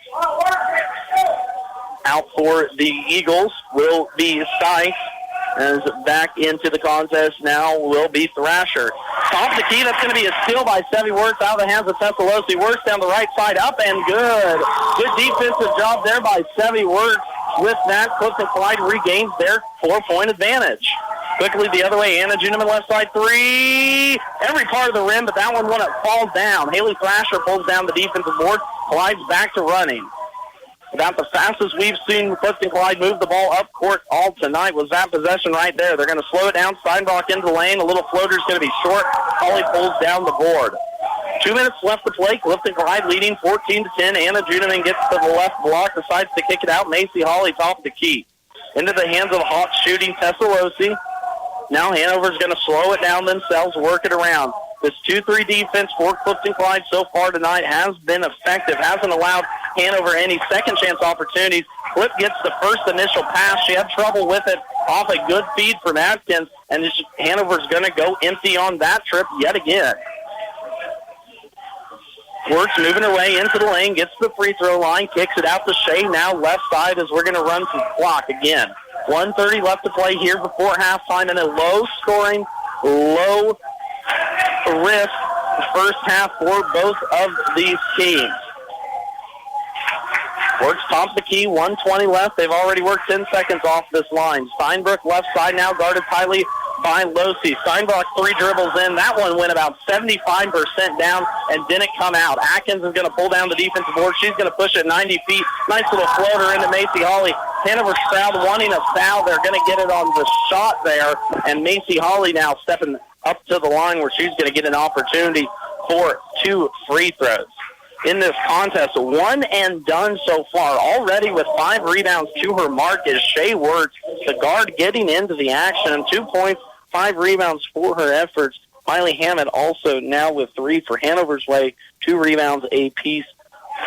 Out for the Eagles will be Sykes. As back into the contest now will be Thrasher. Top of the key, that's going to be a steal by Sevy Works out of the hands of Tessalossi. Works down the right side, up and good. Good defensive job there by Sevy Works. With that, Clifton-Clyde regains their 4-point advantage. Quickly the other way, Anna Juneman left side 3. Every part of the rim, but that one when it falls down. Haley Thrasher pulls down the defensive board. Clyde's back to running. About the fastest we've seen Clifton-Clyde move the ball up court all tonight was that possession right there. They're going to slow it down. Steinbrock into the lane. A little floater's going to be short. Hawley pulls down the board. 2 minutes left to play. Clifton-Clyde leading 14-10. Anna Juneman gets to the left block, decides to kick it out. Macy Hawley top of the key. Into the hands of Hawks shooting Tessalossi. Now Hanover's going to slow it down themselves, work it around. This 2-3 defense for Clifton-Clyde so far tonight has been effective, hasn't allowed Hanover any second chance opportunities. Clip gets the first initial pass. She had trouble with it off a good feed from Atkins, and Hanover's going to go empty on that trip yet again. Works moving her way into the lane, gets to the free throw line, kicks it out to Shea. Now left side as we're going to run some clock again. 1:30 left to play here before halftime in a low-scoring, low-risk first half for both of these teams. Works top of the key, 1:20 left. They've already worked 10 seconds off this line. Steinbrook left side now, guarded tightly by Losey. Steinbrook 3 dribbles in. That one went about 75% down and didn't come out. Atkins is going to pull down the defensive board. She's going to push it 90 feet. Nice little floater into Macy Hawley. Hanover's crowd wanting a foul. They're going to get it on the shot there. And Macy Hawley now stepping up to the line where she's going to get an opportunity for 2 free throws. In this contest, 1 and done so far. Already with 5 rebounds to her mark is Shea Words, the guard getting into the action. 2 points, 5 rebounds for her efforts. Miley Hammond also now with 3 for Hanover's way, 2 rebounds apiece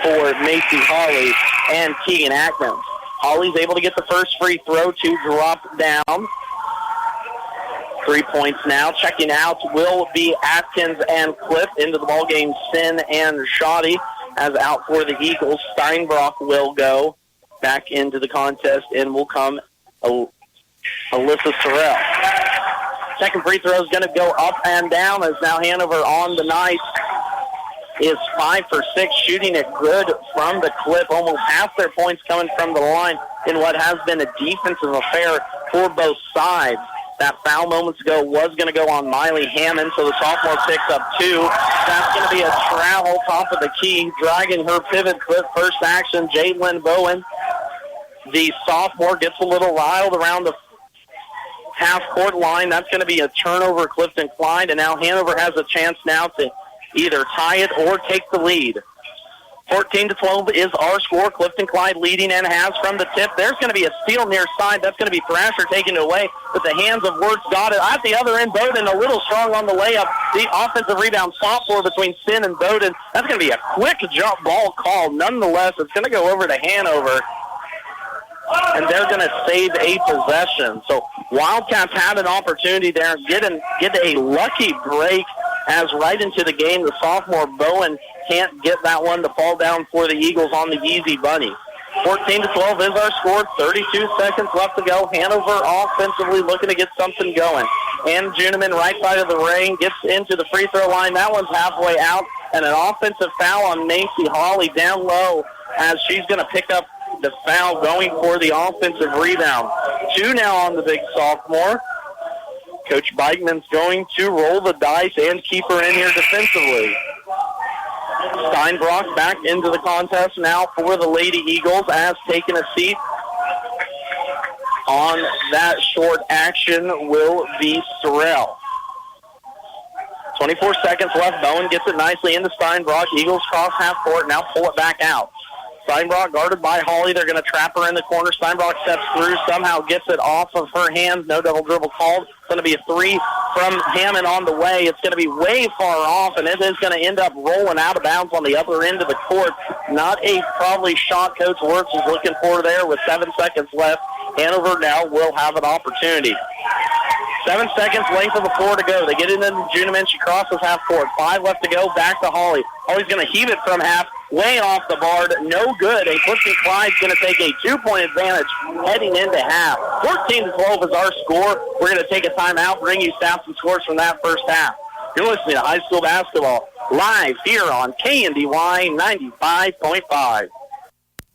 for Macy Hawley and Keegan Atkins. Hawley's able to get the first free throw to drop down. 3 points now. Checking out will be Atkins and Cliff. Into the ballgame, Sin and Shoddy. As out for the Eagles, Steinbrock will go back into the contest, and will come Alyssa Sorrell. Second free throw is going to go up and down as now Hanover on the night is 5 for 6, shooting it good from the clip. Almost half their points coming from the line in what has been a defensive affair for both sides. That foul moments ago was going to go on Miley Hammond, so the sophomore picks up 2. That's going to be a travel top of the key, dragging her pivot foot first action. Jalen Bowen The sophomore gets a little riled around the half-court line. That's going to be a turnover, Clifton-Clyde, and now Hanover has a chance now to either tie it or take the lead. 14-12 is our score. Clifton-Clyde leading and has from the tip. There's going to be a steal near side. That's going to be Thrasher taking it away, but the hands of Wirtz got it. At the other end, Bowden a little strong on the layup. The offensive rebound sophomore between Sin and Bowden. That's going to be a quick jump ball call. Nonetheless, it's going to go over to Hanover, and they're going to save a possession. So Wildcats had an opportunity there, get a lucky break as right into the game. The sophomore Bowen can't get that one to fall down for the Eagles on the easy bunny. 14-12 is our score. 32 seconds left to go. Hanover offensively looking to get something going. And Juniman, right side of the ring, gets into the free throw line. That one's halfway out. And an offensive foul on Macy Hawley down low as she's going to pick up the foul going for the offensive rebound. 2 now on the big sophomore. Coach Bikeman's going to roll the dice and keep her in here defensively. Steinbrock back into the contest now for the Lady Eagles as taking a seat on that short action will be Sorrell. 24 seconds left. Bowen gets it nicely into Steinbrock. Eagles cross half court, now pull it back out. Steinbrock guarded by Hawley. They're going to trap her in the corner. Steinbrock steps through, somehow gets it off of her hands. No double dribble called. It's going to be a three from Hammond on the way. It's going to be way far off, and it is going to end up rolling out of bounds on the other end of the court. Not a probably shot Coach Wirtz is looking for there with 7 seconds left. Hanover now will have an opportunity. 7 seconds, length of the floor to go. They get it into Juniman. She crosses half court. 5 left to go. Back to Hawley. Hawley's going to heave it from half. Way off the bar. No good. And Clifton-Clyde's going to take a 2-point advantage heading into half. 14-12 is our score. We're going to take a timeout, bring you stats and scores from that first half. You're listening to high school basketball live here on KNDY 95.5.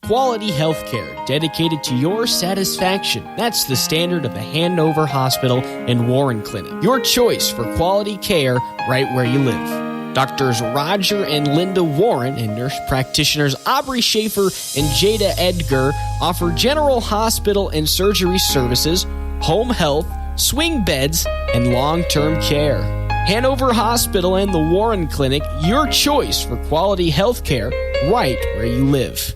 Quality healthcare dedicated to your satisfaction. That's the standard of the Hanover Hospital and Warren Clinic. Your choice for quality care right where you live. Doctors Roger and Linda Warren and nurse practitioners Aubrey Schaefer and Jada Edgar offer general hospital and surgery services, home health, swing beds, and long-term care. Hanover Hospital and the Warren Clinic, your choice for quality health care right where you live.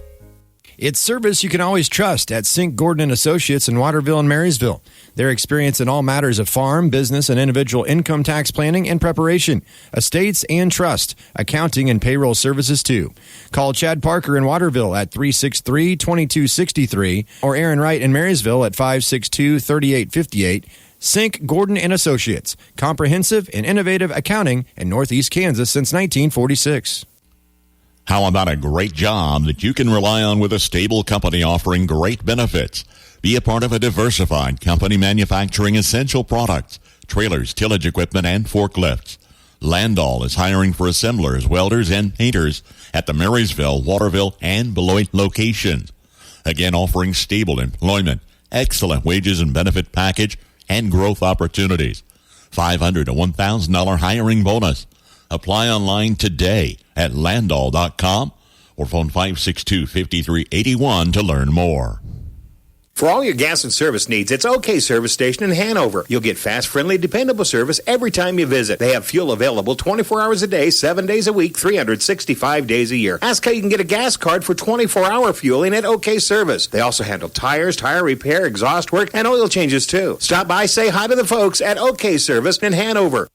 It's service you can always trust at Sink Gordon & Associates in Waterville and Marysville. Their experience in all matters of farm, business, and individual income tax planning and preparation, estates and trust, accounting and payroll services too. Call Chad Parker in Waterville at 363-2263 or Aaron Wright in Marysville at 562-3858. Sink Gordon & Associates, comprehensive and innovative accounting in Northeast Kansas since 1946. How about a great job that you can rely on with a stable company offering great benefits? Be a part of a diversified company manufacturing essential products, trailers, tillage equipment, and forklifts. Landall is hiring for assemblers, welders, and painters at the Marysville, Waterville, and Beloit locations. Again, offering stable employment, excellent wages and benefit package, and growth opportunities. $500 to $1,000 hiring bonus. Apply online today at landall.com or phone 562-5381 to learn more. For all your gas and service needs, it's OK Service Station in Hanover. You'll get fast, friendly, dependable service every time you visit. They have fuel available 24 hours a day, 7 days a week, 365 days a year. Ask how you can get a gas card for 24-hour fueling at OK Service. They also handle tires, tire repair, exhaust work, and oil changes too. Stop by, say hi to the folks at OK Service in Hanover.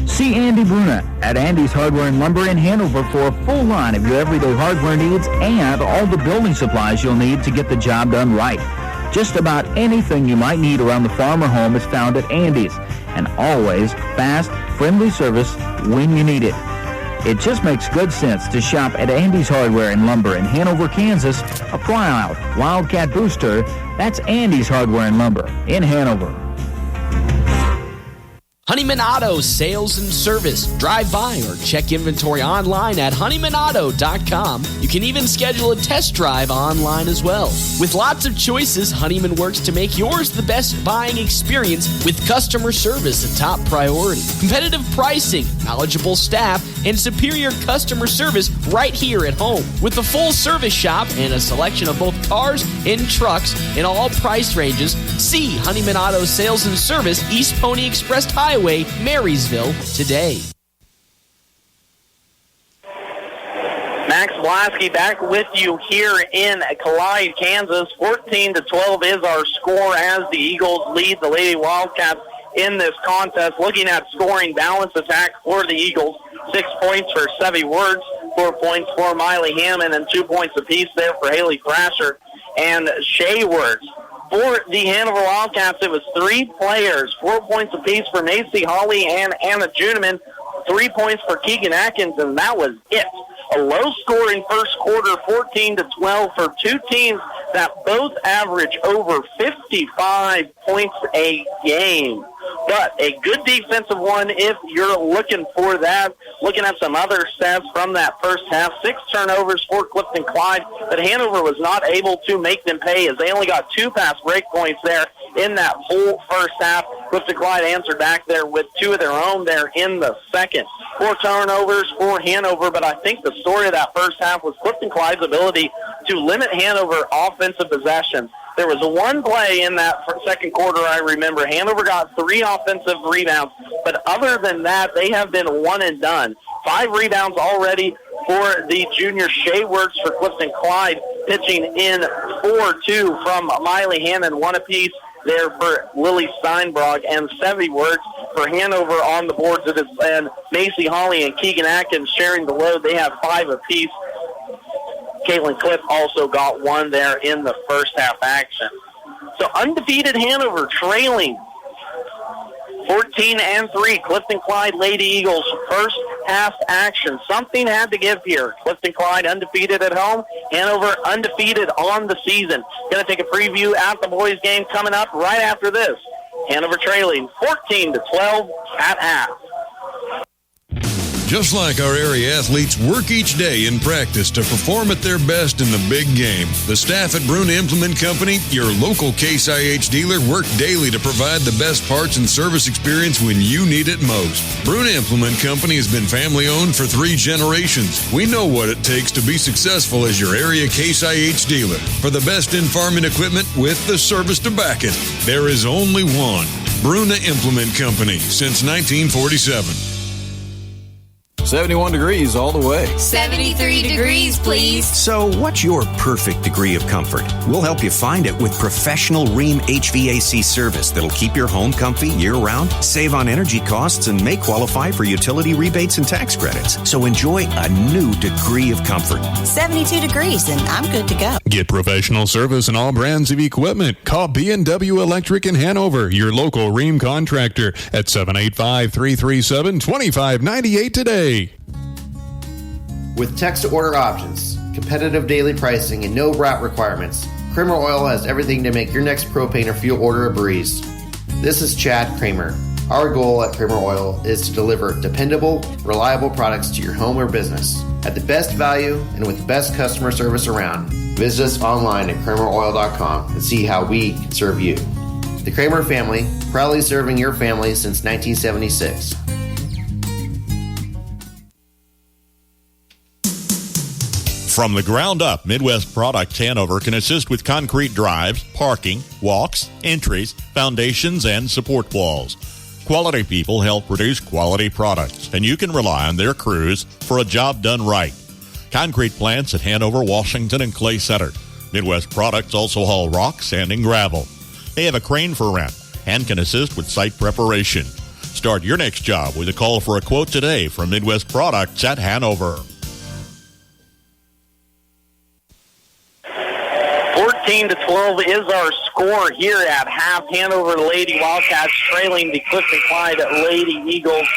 See Andy Bruna at Andy's Hardware and Lumber in Hanover for a full line of your everyday hardware needs and all the building supplies you'll need to get the job done right. Just about anything you might need around the farm or home is found at Andy's, and always fast, friendly service when you need it. It just makes good sense to shop at Andy's Hardware and Lumber in Hanover, Kansas. A proud Wildcat booster, that's Andy's Hardware and Lumber in Hanover. Honeyman Auto Sales and Service. Drive by or check inventory online at honeymanauto.com. You can even schedule a test drive online as well. With lots of choices, Honeyman works to make yours the best buying experience with customer service a top priority. Competitive pricing, knowledgeable staff, and superior customer service right here at home. With a full service shop and a selection of both cars and trucks in all price ranges, see Honeyman Auto Sales and Service, East Pony Express Highway, Marysville today. Max Blasky back with you here in Clyde, Kansas. 14-12 is our score as the Eagles lead the Lady Wildcats in this contest. Looking at scoring balance attack for the Eagles, 6 points for Sevy Words, 4 points for Miley Hammond, and 2 points apiece there for Haley Thrasher and Shea Words. For the Hanover Wildcats, it was 3 players, 4 points apiece for Macy Hawley and Anna Juneman, 3 points for Keegan Atkins, and that was it. A low-scoring first quarter, 14-12 for two teams that both average over 55 points a game. But a good defensive one if you're looking for that. Looking at some other stats from that first half, 6 turnovers for Clifton-Clyde, but Hanover was not able to make them pay as they only got 2 pass break points there in that whole first half. Clifton-Clyde answered back there with 2 of their own there in the second. 4 turnovers for Hanover, but I think the story of that first half was Clifton-Clyde's ability to limit Hanover offensive possessions. There was one play in that second quarter I remember. Hanover got 3 offensive rebounds, but other than that, they have been one and done. 5 rebounds already for the junior Shea Works for Clifton-Clyde, pitching in 4-2 from Miley Hammond, 1 apiece there for Lily Steinbrog, and Sevy Works for Hanover on the boards. It is and Macy Hawley and Keegan Atkins sharing the load. They have 5 apiece. Caitlin Cliff also got 1 there in the first half action. So undefeated Hanover trailing 14-3. Clifton-Clyde Lady Eagles first half action. Something had to give here. Clifton-Clyde undefeated at home. Hanover undefeated on the season. Going to take a preview at the boys game coming up right after this. Hanover trailing 14-12 at half. Just like our area athletes work each day in practice to perform at their best in the big game, the staff at Bruna Implement Company, your local Case IH dealer, work daily to provide the best parts and service experience when you need it most. Bruna Implement Company has been family-owned for 3 generations. We know what it takes to be successful as your area Case IH dealer. For the best in farming equipment with the service to back it, there is only one. Bruna Implement Company, since 1947. 71 degrees all the way. 73 degrees, please. So, what's your perfect degree of comfort? We'll help you find it with professional Rheem HVAC service that'll keep your home comfy year-round, save on energy costs, and may qualify for utility rebates and tax credits. So enjoy a new degree of comfort. 72 degrees, and I'm good to go. Get professional service in all brands of equipment. Call KNDY Electric in Hanover, your local Rheem contractor, at 785-337-2598 today. With text-to-order options, competitive daily pricing, and no route requirements, Kramer Oil has everything to make your next propane or fuel order a breeze. This is Chad Kramer. Our goal at Kramer Oil is to deliver dependable, reliable products to your home or business at the best value and with the best customer service around. Visit us online at krameroil.com and see how we can serve you. The Kramer family, proudly serving your family since 1976. From the ground up, Midwest Products Hanover can assist with concrete drives, parking, walks, entries, foundations, and support walls. Quality people help produce quality products, and you can rely on their crews for a job done right. Concrete plants at Hanover, Washington, and Clay Center. Midwest Products also haul rock, sand, and gravel. They have a crane for rent and can assist with site preparation. Start your next job with a call for a quote today from Midwest Products at Hanover. 14-12 is our score here at half. Hanover Lady Wildcats trailing the Clifton-Clyde Lady Eagles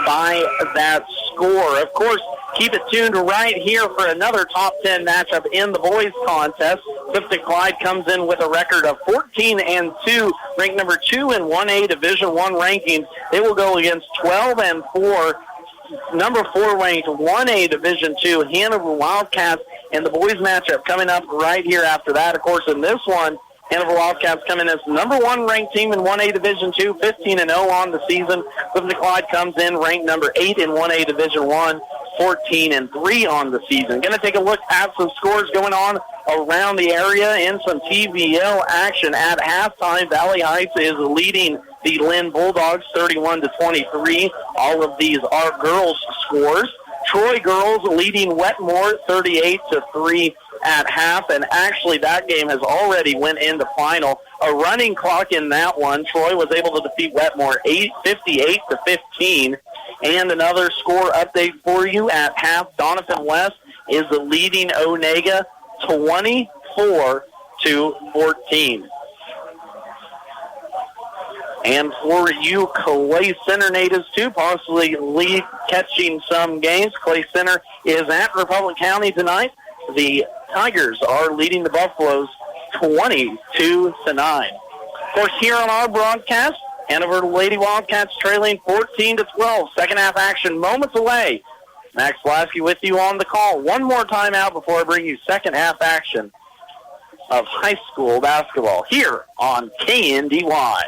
by that score. Of course, keep it tuned right here for another top 10 matchup in the boys contest. Clifton-Clyde comes in with a record of 14-2, ranked number 2 in 1A Division I rankings. They will go against 12-4, number 4 ranked 1A Division II Hanover Wildcats. And the boys matchup coming up right here after that. Of course, in this one, Hanover Wildcats coming as number 1 ranked team in 1A Division II, 15-0 on the season. Clifton-Clyde comes in ranked number 8 in 1A Division I, 14-3 on the season. Going to take a look at some scores going on around the area in some TVL action. At halftime, Valley Heights is leading the Lynn Bulldogs 31-23. All of these are girls' scores. Troy girls leading Wetmore 38-3 at half, and actually that game has already went into final. A running clock in that one. Troy was able to defeat Wetmore 58-15. And another score update for you at half. Doniphan West is leading Onega 24-14. And for you Clay Center natives too, possibly lead catching some games. Clay Center is at Republic County tonight. The Tigers are leading the Buffaloes 22-9. Of course, here on our broadcast, Hanover Lady Wildcats trailing 14-12. Second half action moments away. Max Blasky with you on the call. One more timeout before I bring you second half action of high school basketball here on KNDY.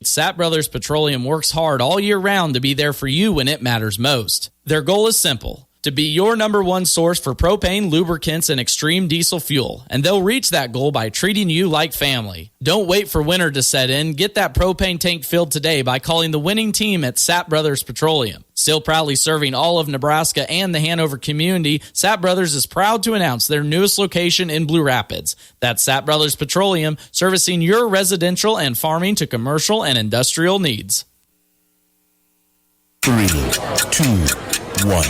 Sapp Brothers Petroleum works hard all year round to be there for you when it matters most. Their goal is simple: to be your number one source for propane, lubricants, and extreme diesel fuel. And they'll reach that goal by treating you like family. Don't wait for winter to set in. Get that propane tank filled today by calling the winning team at Sapp Brothers Petroleum. Still proudly serving all of Nebraska and the Hanover community, Sapp Brothers is proud to announce their newest location in Blue Rapids. That's Sapp Brothers Petroleum, servicing your residential and farming to commercial and industrial needs. 3, 2, 1.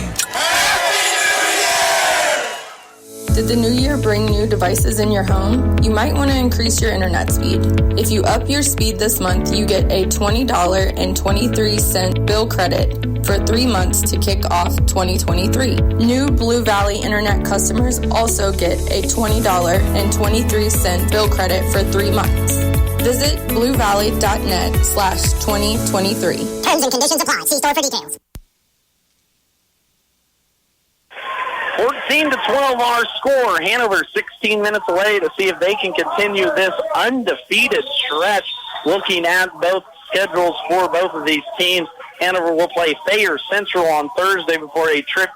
Did the new year bring new devices in your home? You might want to increase your internet speed. If you up your speed this month, you get a $20.23 bill credit for 3 months to kick off 2023. New Blue Valley Internet customers also get a $20.23 bill credit for 3 months. Visit bluevalley.net/2023. Terms and conditions apply. See store for details. 14-12 our score. Hanover 16 minutes away to see if they can continue this undefeated stretch. Looking at both schedules for both of these teams, Hanover will play Thayer Central on Thursday before a trip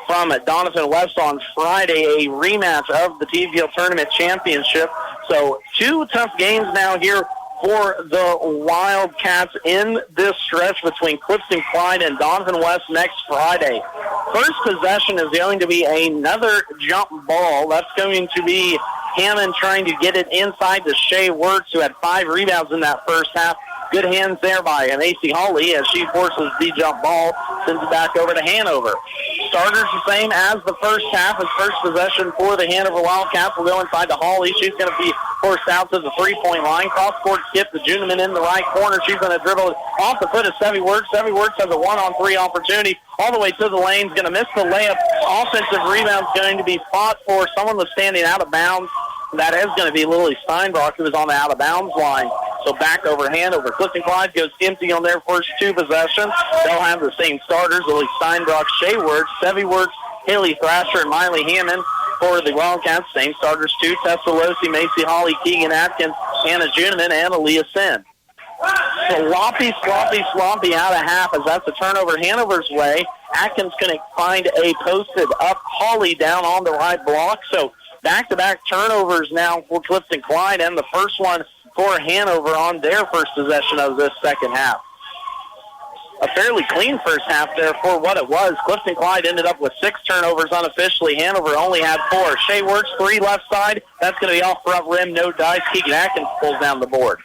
from Doniphan West on Friday, a rematch of the TVL Tournament Championship. So 2 tough games now here for the Wildcats in this stretch between Clifton-Clyde and Doniphan West next Friday. First possession is going to be another jump ball. That's going to be Hammond trying to get it inside to Shea Wirtz, who had 5 rebounds in that first half. Good hands there by Macy Hawley as she forces the jump ball, sends it back over to Hanover. Starters the same as the first half. As first possession for the Hanover Wildcats will go inside to Hawley. She's going to be forced out to the three-point line. Cross-court skip to Juneman in the right corner. She's going to dribble it off the foot of Sevy Wirtz. Sevy Wirtz has a 1-on-3 opportunity all the way to the lane. Going to miss the layup. Offensive rebound is going to be fought for. Someone was standing out of bounds. That is going to be Lily Steinbrock, who was on the out-of-bounds line. So back over Hanover. Clifton-Clyde goes empty on their first 2 possessions. They'll have the same starters: Lily Steinbrock, Shea Wirtz, Sevy Wirtz, Haley Thrasher, and Miley Hammond. For the Wildcats, same starters too: Tessa Losi, Macy Hawley, Keegan Atkins, Hannah Juneman, and Aaliyah Sin. Sloppy out of half as that's a turnover Hanover's way. Atkins going to find a posted up Hawley down on the right block. So back-to-back turnovers now for Clifton-Clyde, and the first one for Hanover on their first possession of this second half. A fairly clean first half there for what it was. Clifton-Clyde ended up with 6 turnovers unofficially. Hanover only had 4. Shea Wirtz, 3 left side. That's going to be off front rim, no dice. Keegan Atkins pulls down the board.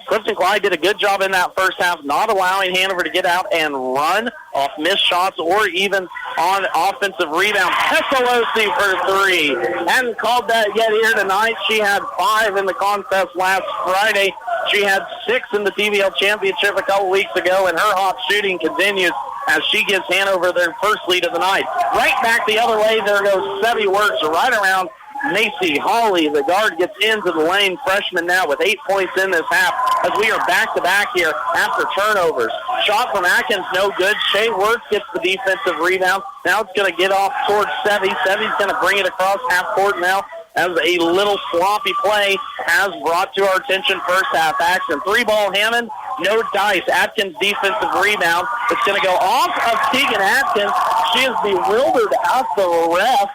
Clifton-Clyde did a good job in that first half, not allowing Hanover to get out and run off missed shots or even on offensive rebound. Pesalosi for 3. Hadn't called that yet here tonight. She had 5 in the contest last Friday. She had 6 in the TVL Championship a couple weeks ago, and her hot shooting continues as she gives Hanover their first lead of the night. Right back the other way, there goes Sevy Wirtz right around Macy Hawley. The guard gets into the lane, freshman now with 8 points in this half as we are back-to-back here after turnovers. Shot from Atkins, no good. Shea Wirtz gets the defensive rebound. Now it's going to get off towards Sevy. Sevy's going to bring it across half court now as a little sloppy play has brought to our attention first half action. 3-ball Hammond, no dice. Atkins defensive rebound. It's going to go off of Keegan Atkins. She is bewildered at the ref.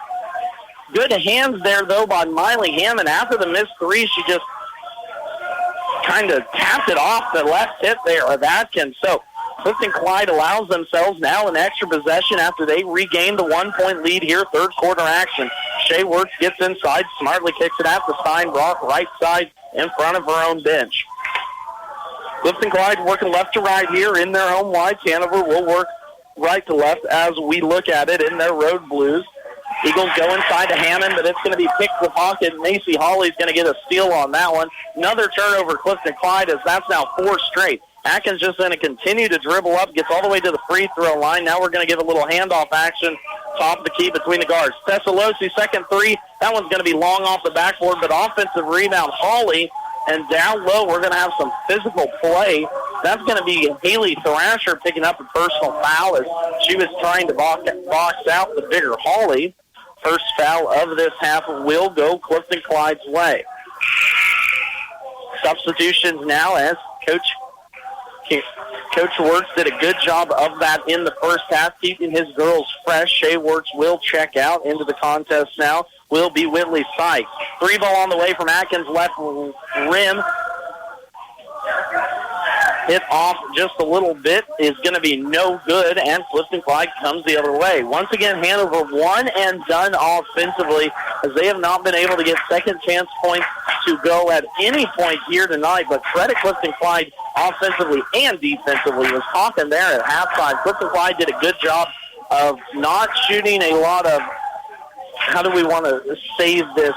Good hands there, though, by Miley Hammond. After the missed three, she just kind of tapped it off the left hip there of Atkins. So Clifton-Clyde allows themselves now an extra possession after they regain the 1-point lead here, third quarter action. Shea Wirtz gets inside, smartly kicks it out to Steinbrock, right side in front of her own bench. Clifton-Clyde working left to right here in their home whites. Hanover will work right to left as we look at it in their road blues. Eagles go inside to Hammond, but it's going to be picked in the pocket. Macy Hawley's going to get a steal on that one. Another turnover, Clifton-Clyde, as that's now 4 straight. Atkins just going to continue to dribble up, gets all the way to the free throw line. Now we're going to give a little handoff action, top of the key between the guards. Tessalossi, second three. That one's going to be long off the backboard, but offensive rebound, Hawley. And down low, we're going to have some physical play. That's going to be Haley Thrasher picking up a personal foul as she was trying to box out the bigger Hawley. First foul of this half will go Clifton-Clyde's way. Substitutions now as Coach Wirtz did a good job of that in the first half, keeping his girls fresh. Shea Wirtz will check out into the contest now. Will be Whitley Sykes. 3-ball on the way from Atkins, left rim. Hit off just a little bit is going to be no good, and Clifton-Clyde comes the other way. Once again, Hanover one and done offensively as they have not been able to get second chance points to go at any point here tonight, but credit Clifton-Clyde offensively and defensively. Was talking there at halftime. Clifton-Clyde did a good job of not shooting a lot of, how do we want to save this,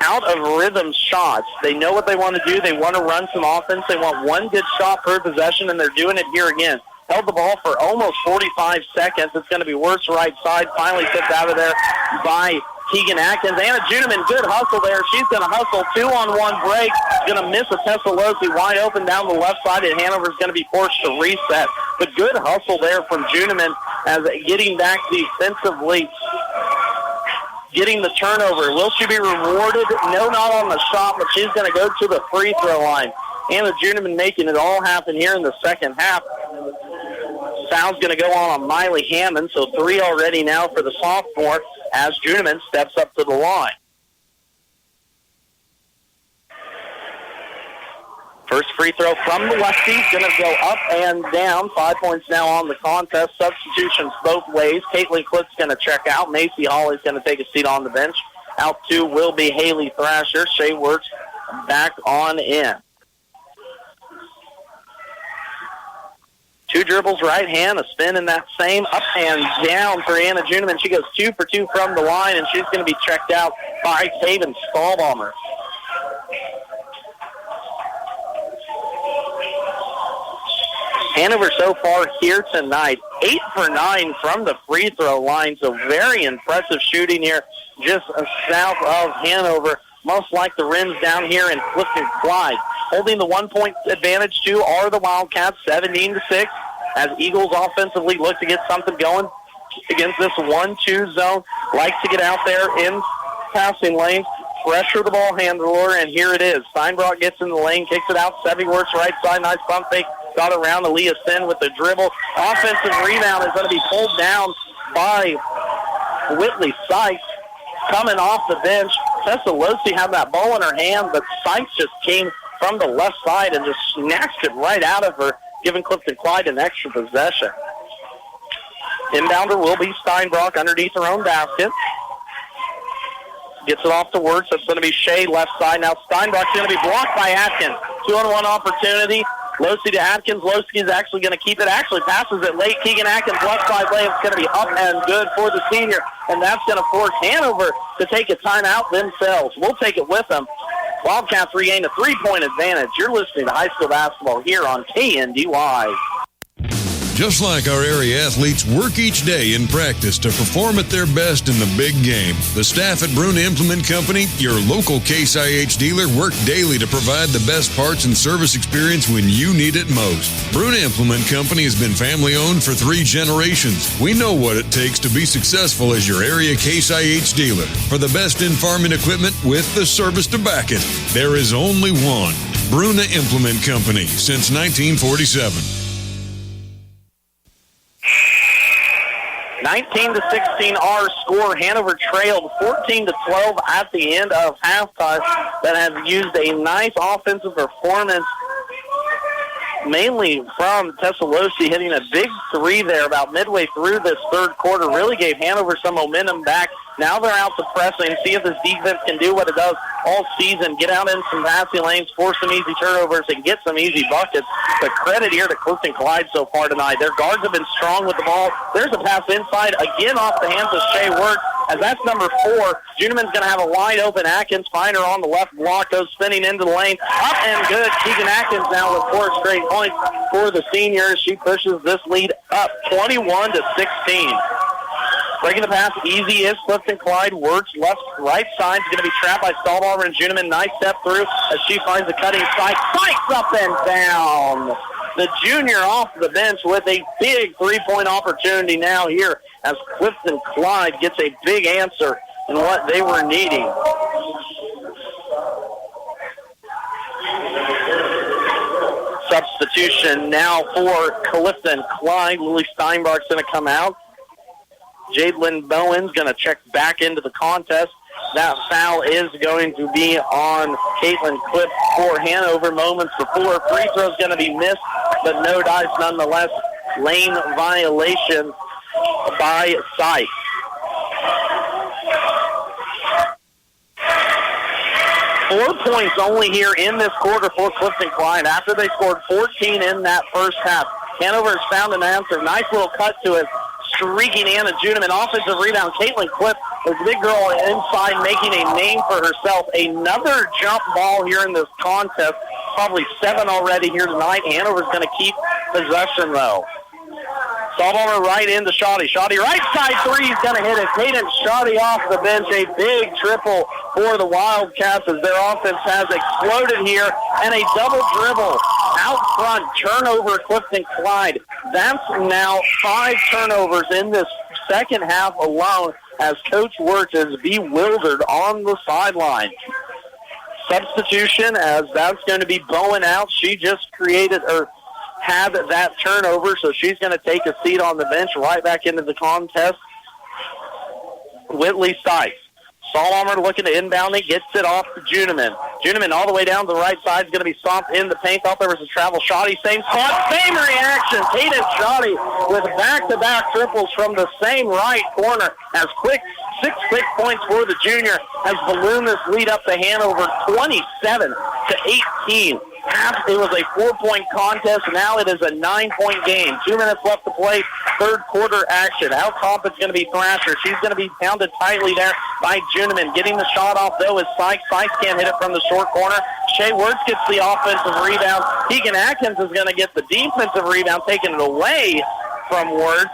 out of rhythm shots. They know what they want to do. They want to run some offense. They want one good shot per possession, and they're doing it here again. Held the ball for almost 45 seconds. It's going to be Wirtz right side. Finally tipped out of there by Keegan Atkins. Anna Juneman, good hustle there. She's going to hustle 2-on-1 break. Going to miss a Tessalossi wide open down the left side, and Hanover's going to be forced to reset. But good hustle there from Juneman as getting back defensively, getting the turnover. Will she be rewarded? No, not on the shot, but she's going to go to the free throw line. Anna Juneman making it all happen here in the second half. Foul's going to go on Miley Hammond, so 3 already now for the sophomore as Juneman steps up to the line. First free throw from the lefty, going to go up and down. 5 points now on the contest. Substitutions both ways. Caitlin Cliff's going to check out. Macy Hawley's going to take a seat on the bench. Out 2 will be Haley Thrasher. Shea Wirtz back on in. 2 dribbles, right hand, a spin in that same, up and down for Anna Juneman. She goes 2 for 2 from the line, and she's going to be checked out by Taven Stahlbomber. Hanover so far here tonight, 8 for 9 from the free throw line, so very impressive shooting here just south of Hanover, most like the rims down here in Clifton-Clyde. Holding the 1-point advantage too are the Wildcats, 17-6, as Eagles offensively look to get something going against this 1-2 zone. Like to get out there in passing lanes, pressure the ball handler, and here it is. Steinbrock gets in the lane, kicks it out. Sevy Wirtz right side, nice bump fake. Got around Aaliyah Sin with the dribble. Offensive rebound is going to be pulled down by Whitley Sykes. Coming off the bench, Tessalossi had that ball in her hand, but Sykes just came from the left side and just snatched it right out of her, giving Clifton-Clyde an extra possession. Inbounder will be Steinbrock underneath her own basket. Gets it off to Wirtz. That's going to be Shea left side. Now Steinbrock's going to be blocked by Atkins. 2-on-1 opportunity. Losey to Atkins. Losey's actually going to keep it. Actually passes it late. Keegan Atkins left side layup. It's going to be up and good for the senior. And that's going to force Hanover to take a timeout themselves. We'll take it with them. Wildcats regain a 3-point advantage. You're listening to high school basketball here on KNDY. Just like our area athletes work each day in practice to perform at their best in the big game, the staff at Bruna Implement Company, your local Case IH dealer, work daily to provide the best parts and service experience when you need it most. Bruna Implement Company has been family-owned for 3 generations. We know what it takes to be successful as your area Case IH dealer. For the best in farming equipment with the service to back it, there is only one. Bruna Implement Company, since 1947. 19-16 our score. Hanover trailed 14-12 at the end of halftime. That has used a nice offensive performance, mainly from Tessalossi, hitting a big three there about midway through this third quarter. Really gave Hanover some momentum back. Now they're out to pressing, see if this defense can do what it does all season, get out in some passing lanes, force some easy turnovers, and get some easy buckets. The credit here to Clifton-Clyde so far tonight. Their guards have been strong with the ball. There's a pass inside, again off the hands of Shea Wirtz, as that's number 4. Juneman's going to have a wide open Atkins. Finder on the left block, goes spinning into the lane. Up and good. Keegan Atkins now with 4 straight points for the seniors. She pushes this lead up 21-16. Breaking the pass easy is Clifton-Clyde. Wirtz right side. Is going to be trapped by Stahlbauer and Juneman. Nice step through as she finds the cutting side. Spikes up and down. The junior off the bench with a big three-point opportunity now here as Clifton-Clyde gets a big answer in what they were needing. Substitution now for Clifton-Clyde. Lily Steinbach's going to come out. Jadelyn Bowen's going to check back into the contest. That foul is going to be on Caitlin Cliff for Hanover. Moments before, free throw's going to be missed, but no dice nonetheless. Lane violation by Sykes. Four points only here in this quarter for Clifton-Clyde after they scored 14 in that first half. Hanover has found an answer. Nice little cut to it. Streaking Anna Juneman. Offensive rebound. Caitlin Cliff, the big girl inside, making a name for herself. Another jump ball here in this contest. Probably 7 already here tonight. Hanover's going to keep possession, though. Stahlbauer right into Shoddy. Shoddy right side three. He's going to hit it. Hayden Shoddy off the bench. A big triple for the Wildcats as their offense has exploded here. And a double dribble out front. Turnover Clifton-Clyde. That's now 5 turnovers in this second half alone as Coach Wirtz is bewildered on the sideline. Substitution as that's going to be Bowen out. She just had that turnover, so she's going to take a seat on the bench right back into the contest. Whitley Sykes. Stahlbauer looking to inbound it, gets it off to Juneman. Juneman all the way down to the right side is going to be stomped in the paint. Thought there was a travel. Shoddy, same spot, same reaction. Kaden Shoddy with back-to-back triples from the same right corner as 6 quick points for the junior has ballooned this lead up to Hanover 27-18. It was a 4-point contest. Now it is a 9-point game. 2 minutes left to play. Third quarter action. Out top it's going to be Thrasher. She's going to be pounded tightly there by Juneman. Getting the shot off, though, is Sykes. Sykes can't hit it from the short corner. Shea Wirtz gets the offensive rebound. Keegan Atkins is going to get the defensive rebound, taking it away from Wirtz.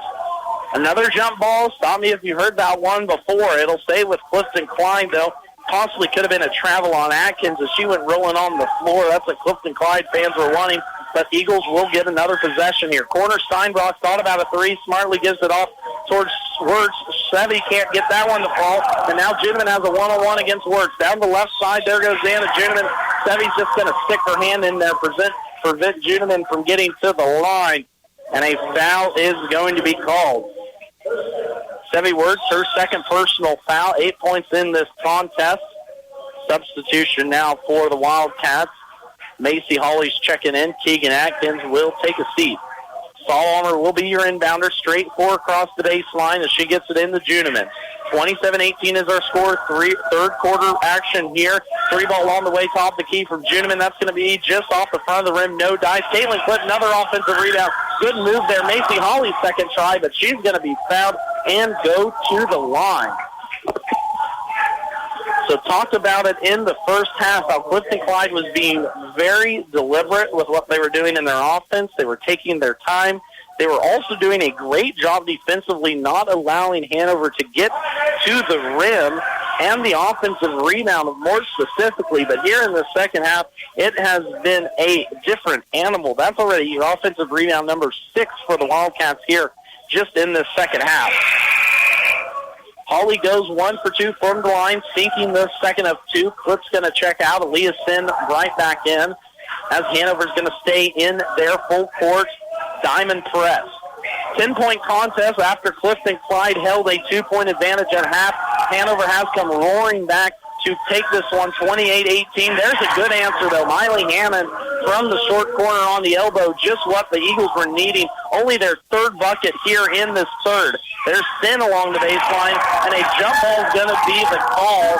Another jump ball. Stop me if you heard that one before. It'll stay with Clifton-Clyde, though. Possibly could have been a travel on Atkins as she went rolling on the floor. That's what Clifton-Clyde fans were wanting. But Eagles will get another possession here. Corner Steinbrock thought about a 3. Smartly gives it off towards Wirtz. Chevy can't get that one to fall. And now Juneman has a one-on-one against Wirtz. Down the left side, there goes Anna Juneman. Chevy's just going to stick her hand in there, prevent Juneman from getting to the line. And a foul is going to be called. Chevy Wirtz, her second personal foul, 8 points in this contest. Substitution now for the Wildcats. Macy Hawley's checking in. Keegan Atkins will take a seat. Stahlbauer will be your inbounder, straight 4 across the baseline as she gets it in the Juneman. 27-18 is our score. Third quarter action here. 3-ball on the way, top the key from Juneman. That's going to be just off the front of the rim. No dice. Caitlin Cliff, another offensive rebound. Good move there. Macy Hawley's second try, but she's going to be fouled and go to the line. So talked about it in the first half, how Clifton-Clyde was being very deliberate with what they were doing in their offense. They were taking their time. They were also doing a great job defensively, not allowing Hanover to get to the rim and the offensive rebound more specifically. But here in the second half, it has been a different animal. That's already your offensive rebound number 6 for the Wildcats here just in this second half. Hawley goes 1 for 2 from the line, sinking the second of 2. Clip's going to check out. Aaliyah Sin right back in as Hanover's going to stay in their full court diamond press. 10-point contest after Clifton-Clyde held a 2-point advantage at half. Hanover has come roaring back to take this one 28-18. There's a good answer, though. Miley Hammond from the short corner on the elbow, just what the Eagles were needing. Only their third bucket here in this third. There's Sin along the baseline, and a jump ball is going to be the call.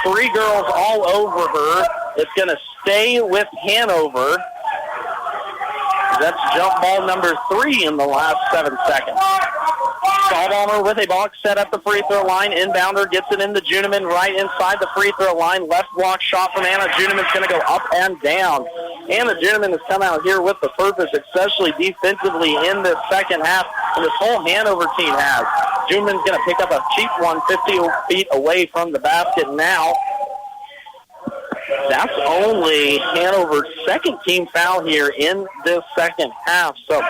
3 girls all over her. It's going to stay with Hanover. That's jump ball number 3 in the last 7 seconds. Stahlbomber with a box set at the free throw line. Inbounder gets it into Juniman right inside the free throw line. Left block shot from Anna Juniman's going to go up and down. Anna Juniman has come out here with the purpose, especially defensively in this second half, and this whole Hanover team has. Juniman's going to pick up a cheap one 50 feet away from the basket now. That's only Hanover's second team foul here in this second half. So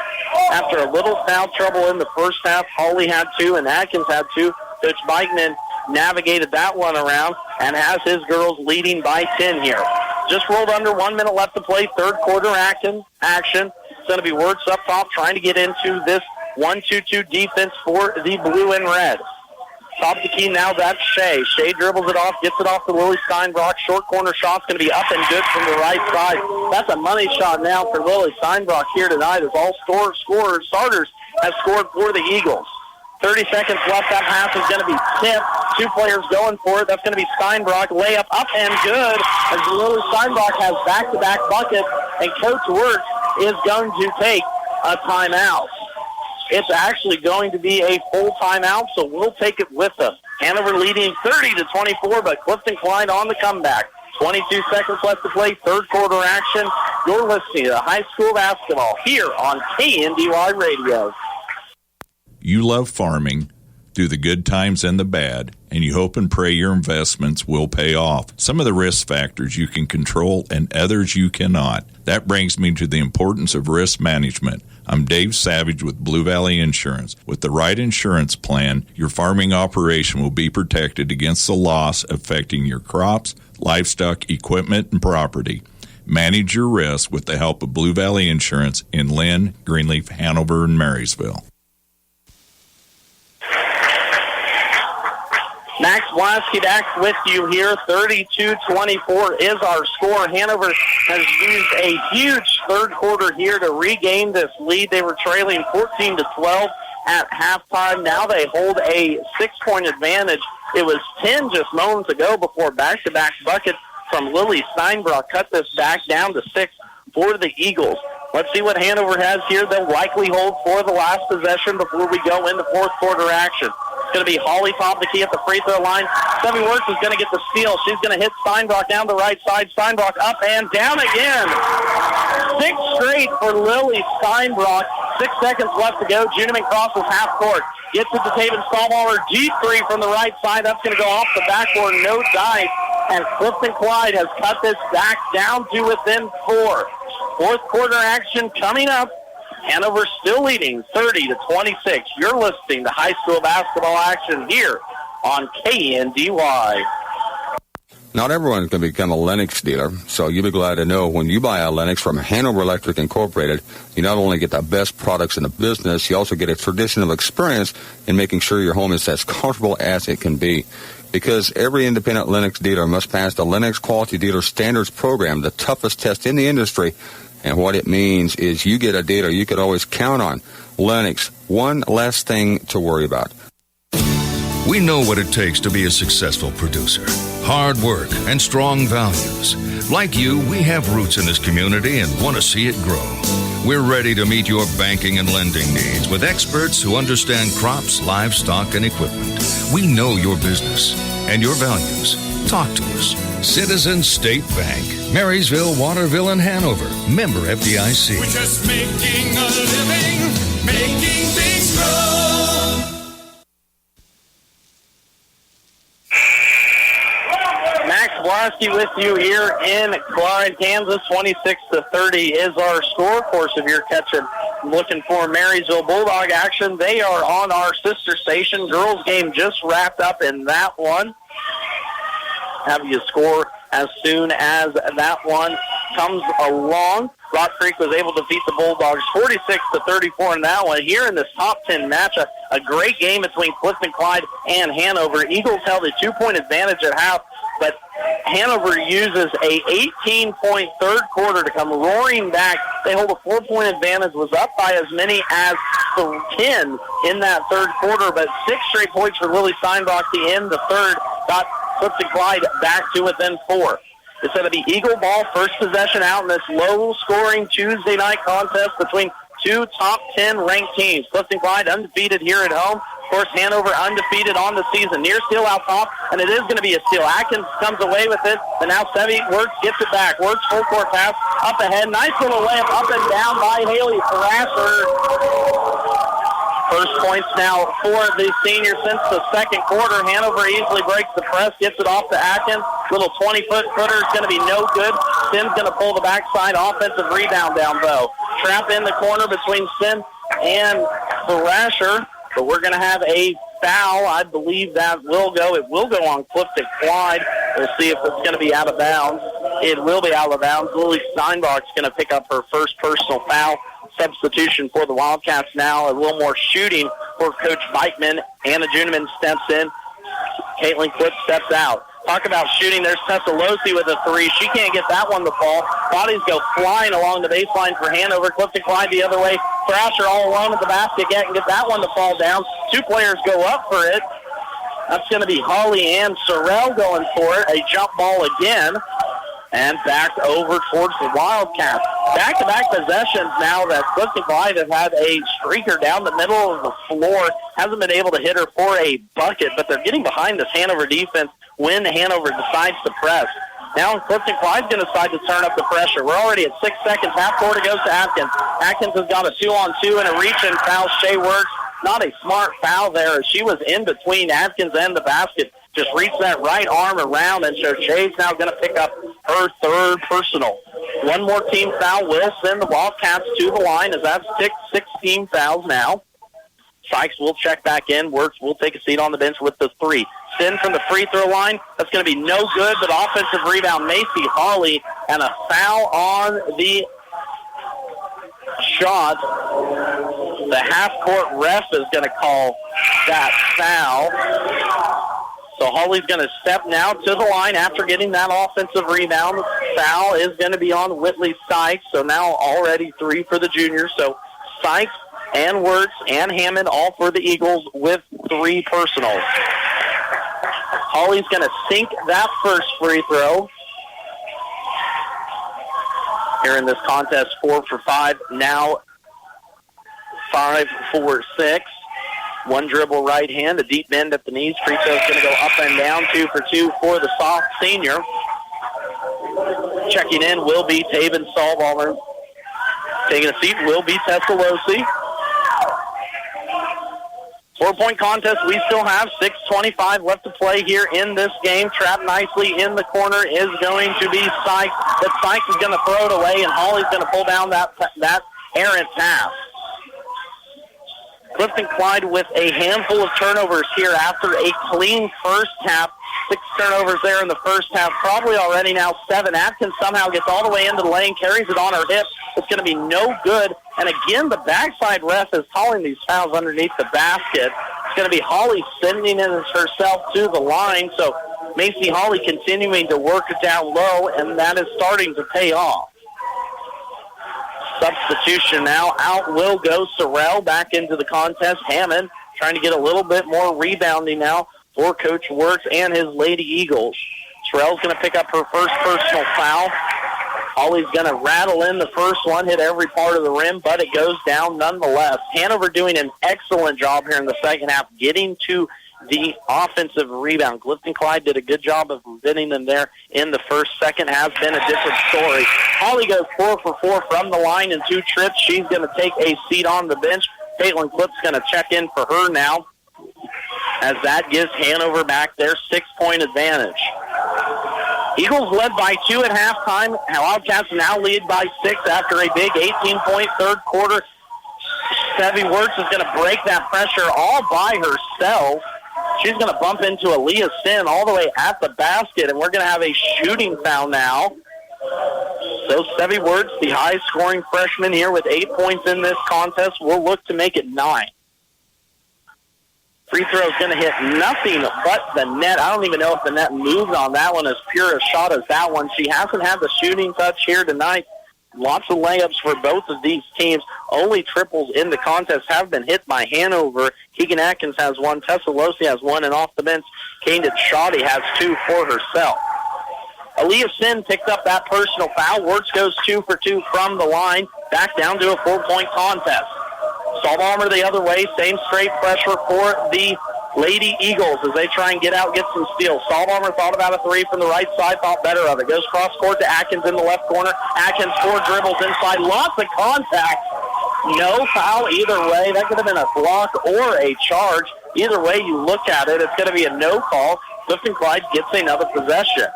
after a little foul trouble in the first half, Hawley had 2 and Atkins had 2. Coach Bikeman navigated that one around and has his girls leading by 10 here. Just rolled under 1 minute left to play. Third quarter action. It's going to be Wirtz up top trying to get into this 1-2-2 defense for the blue and red. Top of the key now, that's Shea. Shea dribbles it off, gets it off to Lily Steinbrock. Short corner shot's going to be up and good from the right side. That's a money shot now for Lily Steinbrock here tonight, as all starters have scored for the Eagles. 30 seconds left. That pass is going to be tipped. 2 players going for it. That's going to be Steinbrock. Layup up and good, as Lily Steinbrock has back-to-back buckets, and Coach Wirtz is going to take a timeout. It's actually going to be a full timeout, so we'll take it with us. Hanover leading 30-24, but Clifton-Clyde on the comeback. 22 seconds left to play, third quarter action. You're listening to high school basketball here on KNDY Radio. You love farming through the good times and the bad, and you hope and pray your investments will pay off. Some of the risk factors you can control and others you cannot. That brings me to the importance of risk management. I'm Dave Savage with Blue Valley Insurance. With the right insurance plan, your farming operation will be protected against the loss affecting your crops, livestock, equipment, and property. Manage your risk with the help of Blue Valley Insurance in Lynn, Greenleaf, Hanover, and Marysville. Max Blasky back with you here. 32-24 is our score. Hanover has used a huge third quarter here to regain this lead. They were trailing 14-12 at halftime. Now they hold a 6-point advantage. It was 10 just moments ago before back-to-back buckets from Lily Steinbrock cut this back down to 6 for the Eagles. Let's see what Hanover has here. They'll likely hold for the last possession before we go into fourth quarter action. It's going to be Hawley top of the key at the free throw line. Stevie Wirtz is going to get the steal. She's going to hit Steinbrock down the right side. Steinbrock up and down again. 6 straight for Lily Steinbrock. 6 seconds left to go. Juniman crosses half court. Gets it to Taven Stahlbauer. Deep 3 from the right side. That's going to go off the backboard. No dice. And Clifton-Clyde has cut this back down to within 4. Fourth quarter action coming up. Hanover still leading 30-26. You're listening to high school basketball action here on KNDY. Not everyone can become a Lennox dealer, so you'll be glad to know when you buy a Lennox from Hanover Electric Incorporated, you not only get the best products in the business, you also get a traditional experience in making sure your home is as comfortable as it can be. Because every independent Lennox dealer must pass the Lennox Quality Dealer Standards Program, the toughest test in the industry. And what it means is you get a dealer you could always count on. Lennox, one less thing to worry about. We know what it takes to be a successful producer. Hard work and strong values. Like you, we have roots in this community and want to see it grow. We're ready to meet your banking and lending needs with experts who understand crops, livestock, and equipment. We know your business and your values. Talk to us. Citizens State Bank, Marysville, Waterville, and Hanover. Member FDIC. We're just making a living, making things grow. Max Blasky with you here in Clyde, Kansas. 26-30 is our score. Of course, if you're looking for Marysville Bulldog action, they are on our sister station. Girls game just wrapped up in that one. Have you score as soon as that one comes along. Rock Creek was able to beat the Bulldogs 46-34 in that one. Here in this top 10 matchup, a great game between Clifton-Clyde and Hanover. Eagles held a 2-point advantage at half, but Hanover uses a 18-point third quarter to come roaring back. They hold a 4-point advantage, was up by as many as 10 in that third quarter, but 6 straight points for Lily Steinbach to end the third. Got Clifton-Clyde back to within 4. It's going to be Eagle ball, first possession out in this low-scoring Tuesday night contest between two top 10 ranked teams. Clifton-Clyde undefeated here at home. Of course, Hanover undefeated on the season. Near steal out top, and it is going to be a steal. Atkins comes away with it, and now Sevi Works gets it back. Works full court pass up ahead. Nice little layup up and down by Haley Thrasher. First points now for the senior since the second quarter. Hanover easily breaks the press, gets it off to Atkins. Little 20-foot footer is going to be no good. Sin's going to pull the backside. Offensive rebound down low. Trap in the corner between Sin and Thrasher. But we're going to have a foul. I believe that will go. It will go on Clifton-Clyde. We'll see if it's going to be out of bounds. It will be out of bounds. Lily Steinbach's going to pick up her first personal foul. Substitution for the Wildcats now. A little more shooting for Coach Bikeman. Anna Juneman steps in. Caitlin Cliff steps out. Talk about shooting. There's Tessalossi with a 3. She can't get that one to fall. Bodies go flying along the baseline for Hanover. Clifton-Clyde the other way. Thrasher all alone at the basket. Can't get that one to fall down. 2 players go up for it. That's going to be Holly Ann Sorrell going for it. A jump ball again. And back over towards the Wildcats. Back-to-back possessions now that Clifton-Clyde have had a streaker down the middle of the floor. Hasn't been able to hit her for a bucket, but they're getting behind this Hanover defense when Hanover decides to press. Now Clifton-Clyde's going to decide to turn up the pressure. We're already at 6 seconds. Half court it goes to Atkins. Atkins has got a 2-on-2 and a reach-in foul. Shea Works. Not a smart foul there. She was in between Atkins and the basket. Just reach that right arm around, and so Shea's now going to pick up her third personal. One more team foul will send the Wildcats to the line, as that's 16 fouls now. Sykes will check back in. Works will take a seat on the bench with the 3. Sin from the free throw line. That's going to be no good, but offensive rebound, Macy Hawley, and a foul on the shot. The half-court ref is going to call that foul. So Hawley's going to step now to the line after getting that offensive rebound. Foul is going to be on Whitley Sykes. So now already 3 for the juniors. So Sykes and Wirtz and Hammond all for the Eagles with 3 personals. Hawley's going to sink that first free throw. Here in this contest, 4 for 5. Now 5 for 6. One dribble right hand, a deep bend at the knees. Free throw is going to go up and down. 2 for 2 for the soft senior. Checking in will be Taven Stahlballer. Taking a seat will be Tessalossi. 4-point contest. We still have 6:25 left to play here in this game. Trapped nicely in the corner is going to be Sykes. But Sykes is going to throw it away, and Hawley's going to pull down that errant pass. Clifton-Clyde with a handful of turnovers here after a clean first half. 6 turnovers there in the first half. Probably already now 7. Atkins somehow gets all the way into the lane, carries it on her hip. It's going to be no good. And again, the backside ref is calling these fouls underneath the basket. It's going to be Hawley sending it herself to the line. So Macy Hawley continuing to work it down low, and that is starting to pay off. Substitution now. Out will go Sorrell back into the contest. Hammond trying to get a little bit more rebounding now for Coach Wirtz and his Lady Eagles. Sorrell's going to pick up her first personal foul. Hawley's going to rattle in the first one, hit every part of the rim, but it goes down nonetheless. Hanover doing an excellent job here in the second half, getting to the offensive rebound. Clifton-Clyde did a good job of preventing them there in the first. Second has been a different story. Hawley goes 4 for 4 from the line in 2 trips. She's going to take a seat on the bench. Caitlin Clipp's going to check in for her now, as that gives Hanover back their 6-point advantage. Eagles led by 2 at halftime. Wildcats now lead by 6 after a big 18-point third quarter. Sevi Wirtz is going to break that pressure all by herself. She's going to bump into Aaliyah Sin all the way at the basket, and we're going to have a shooting foul now. So Sevy Wertz, the high-scoring freshman here with 8 points in this contest, will look to make it 9. Free throw is going to hit nothing but the net. I don't even know if the net moved on that one, as pure a shot as that one. She hasn't had the shooting touch here tonight. Lots of layups for both of these teams. Only triples in the contest have been hit by Hanover. Keegan Atkins has one. Tessa Losi has one. And off the bench, KNDY has 2 for herself. Aaliyah Sin picked up that personal foul. Wertz goes 2 for 2 from the line. Back down to a 4-point contest. Stahlbomber the other way. Same straight pressure for the Lady Eagles as they try and get out, get some steals. Stahlbomber thought about a 3 from the right side, thought better of it. Goes cross court to Atkins in the left corner. Atkins 4 dribbles inside. Lots of contact. No foul either way. That could have been a block or a charge. Either way you look at it, it's going to be a no call. Clifton-Clyde gets another possession.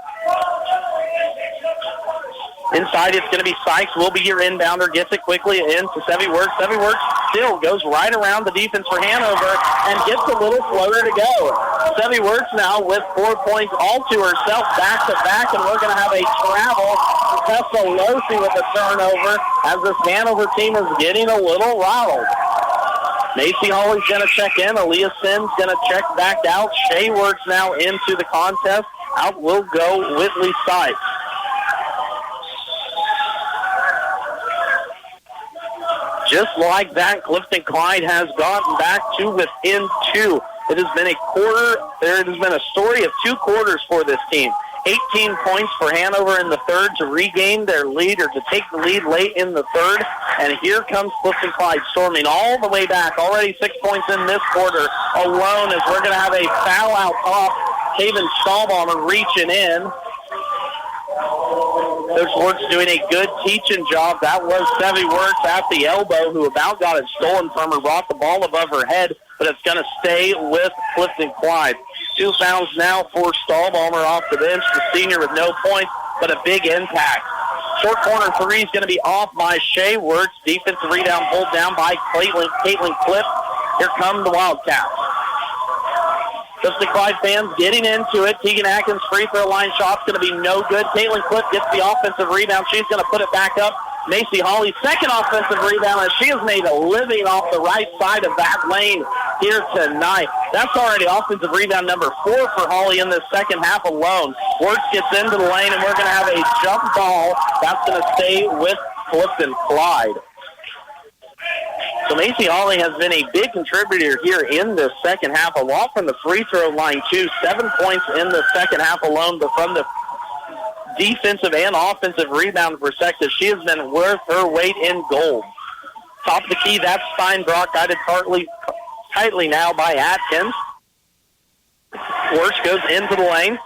Inside, it's going to be Sykes. Will be your inbounder. Gets it quickly in to Sevy Wertz. Sevy Wertz still goes right around the defense for Hanover and gets a little floater to go. Sevy Wertz now with 4 points all to herself, back-to-back, and we're going to have a travel. Tessa Losi with a turnover as this Hanover team is getting a little rattled. Macy Hawley's going to check in. Aaliyah Sims going to check back out. Shea Wertz now into the contest. Out will go Whitley Sykes. Just like that, Clifton-Clyde has gotten back to within 2. It has been a story of 2 quarters for this team. 18 points for Hanover in the third to regain their lead or to take the lead late in the third. And here comes Clifton-Clyde storming all the way back. Already 6 points in this quarter alone as we're going to have a foul out top. Taven Stahlbomber reaching in. Coach Wertz doing a good teaching job. That was Sevy Wertz at the elbow, who about got it stolen from her, brought the ball above her head, but it's going to stay with Clifton-Clyde. 2 fouls now for Stahlbomber off the bench, the senior with no points, but a big impact. Short corner 3 is going to be off by Shea Wertz. Defensive rebound pulled down by Caitlin Cliff. Here come the Wildcats. Clifton-Clyde fans getting into it. Keegan Atkins' free throw line shot's going to be no good. Caitlin Cliff gets the offensive rebound. She's going to put it back up. Macy Hawley's second offensive rebound as she has made a living off the right side of that lane here tonight. That's already offensive rebound number 4 for Hawley in the second half alone. Wertz gets into the lane, and we're going to have a jump ball. That's going to stay with Clifton-Clyde. So Macy Hawley has been a big contributor here in the second half, a lot from the free throw line too. 7 points in the second half alone, but from the defensive and offensive rebound perspective, she has been worth her weight in gold. Top of the key, that's Steinbrock, guided tightly now by Atkins. Wertz goes into the lane.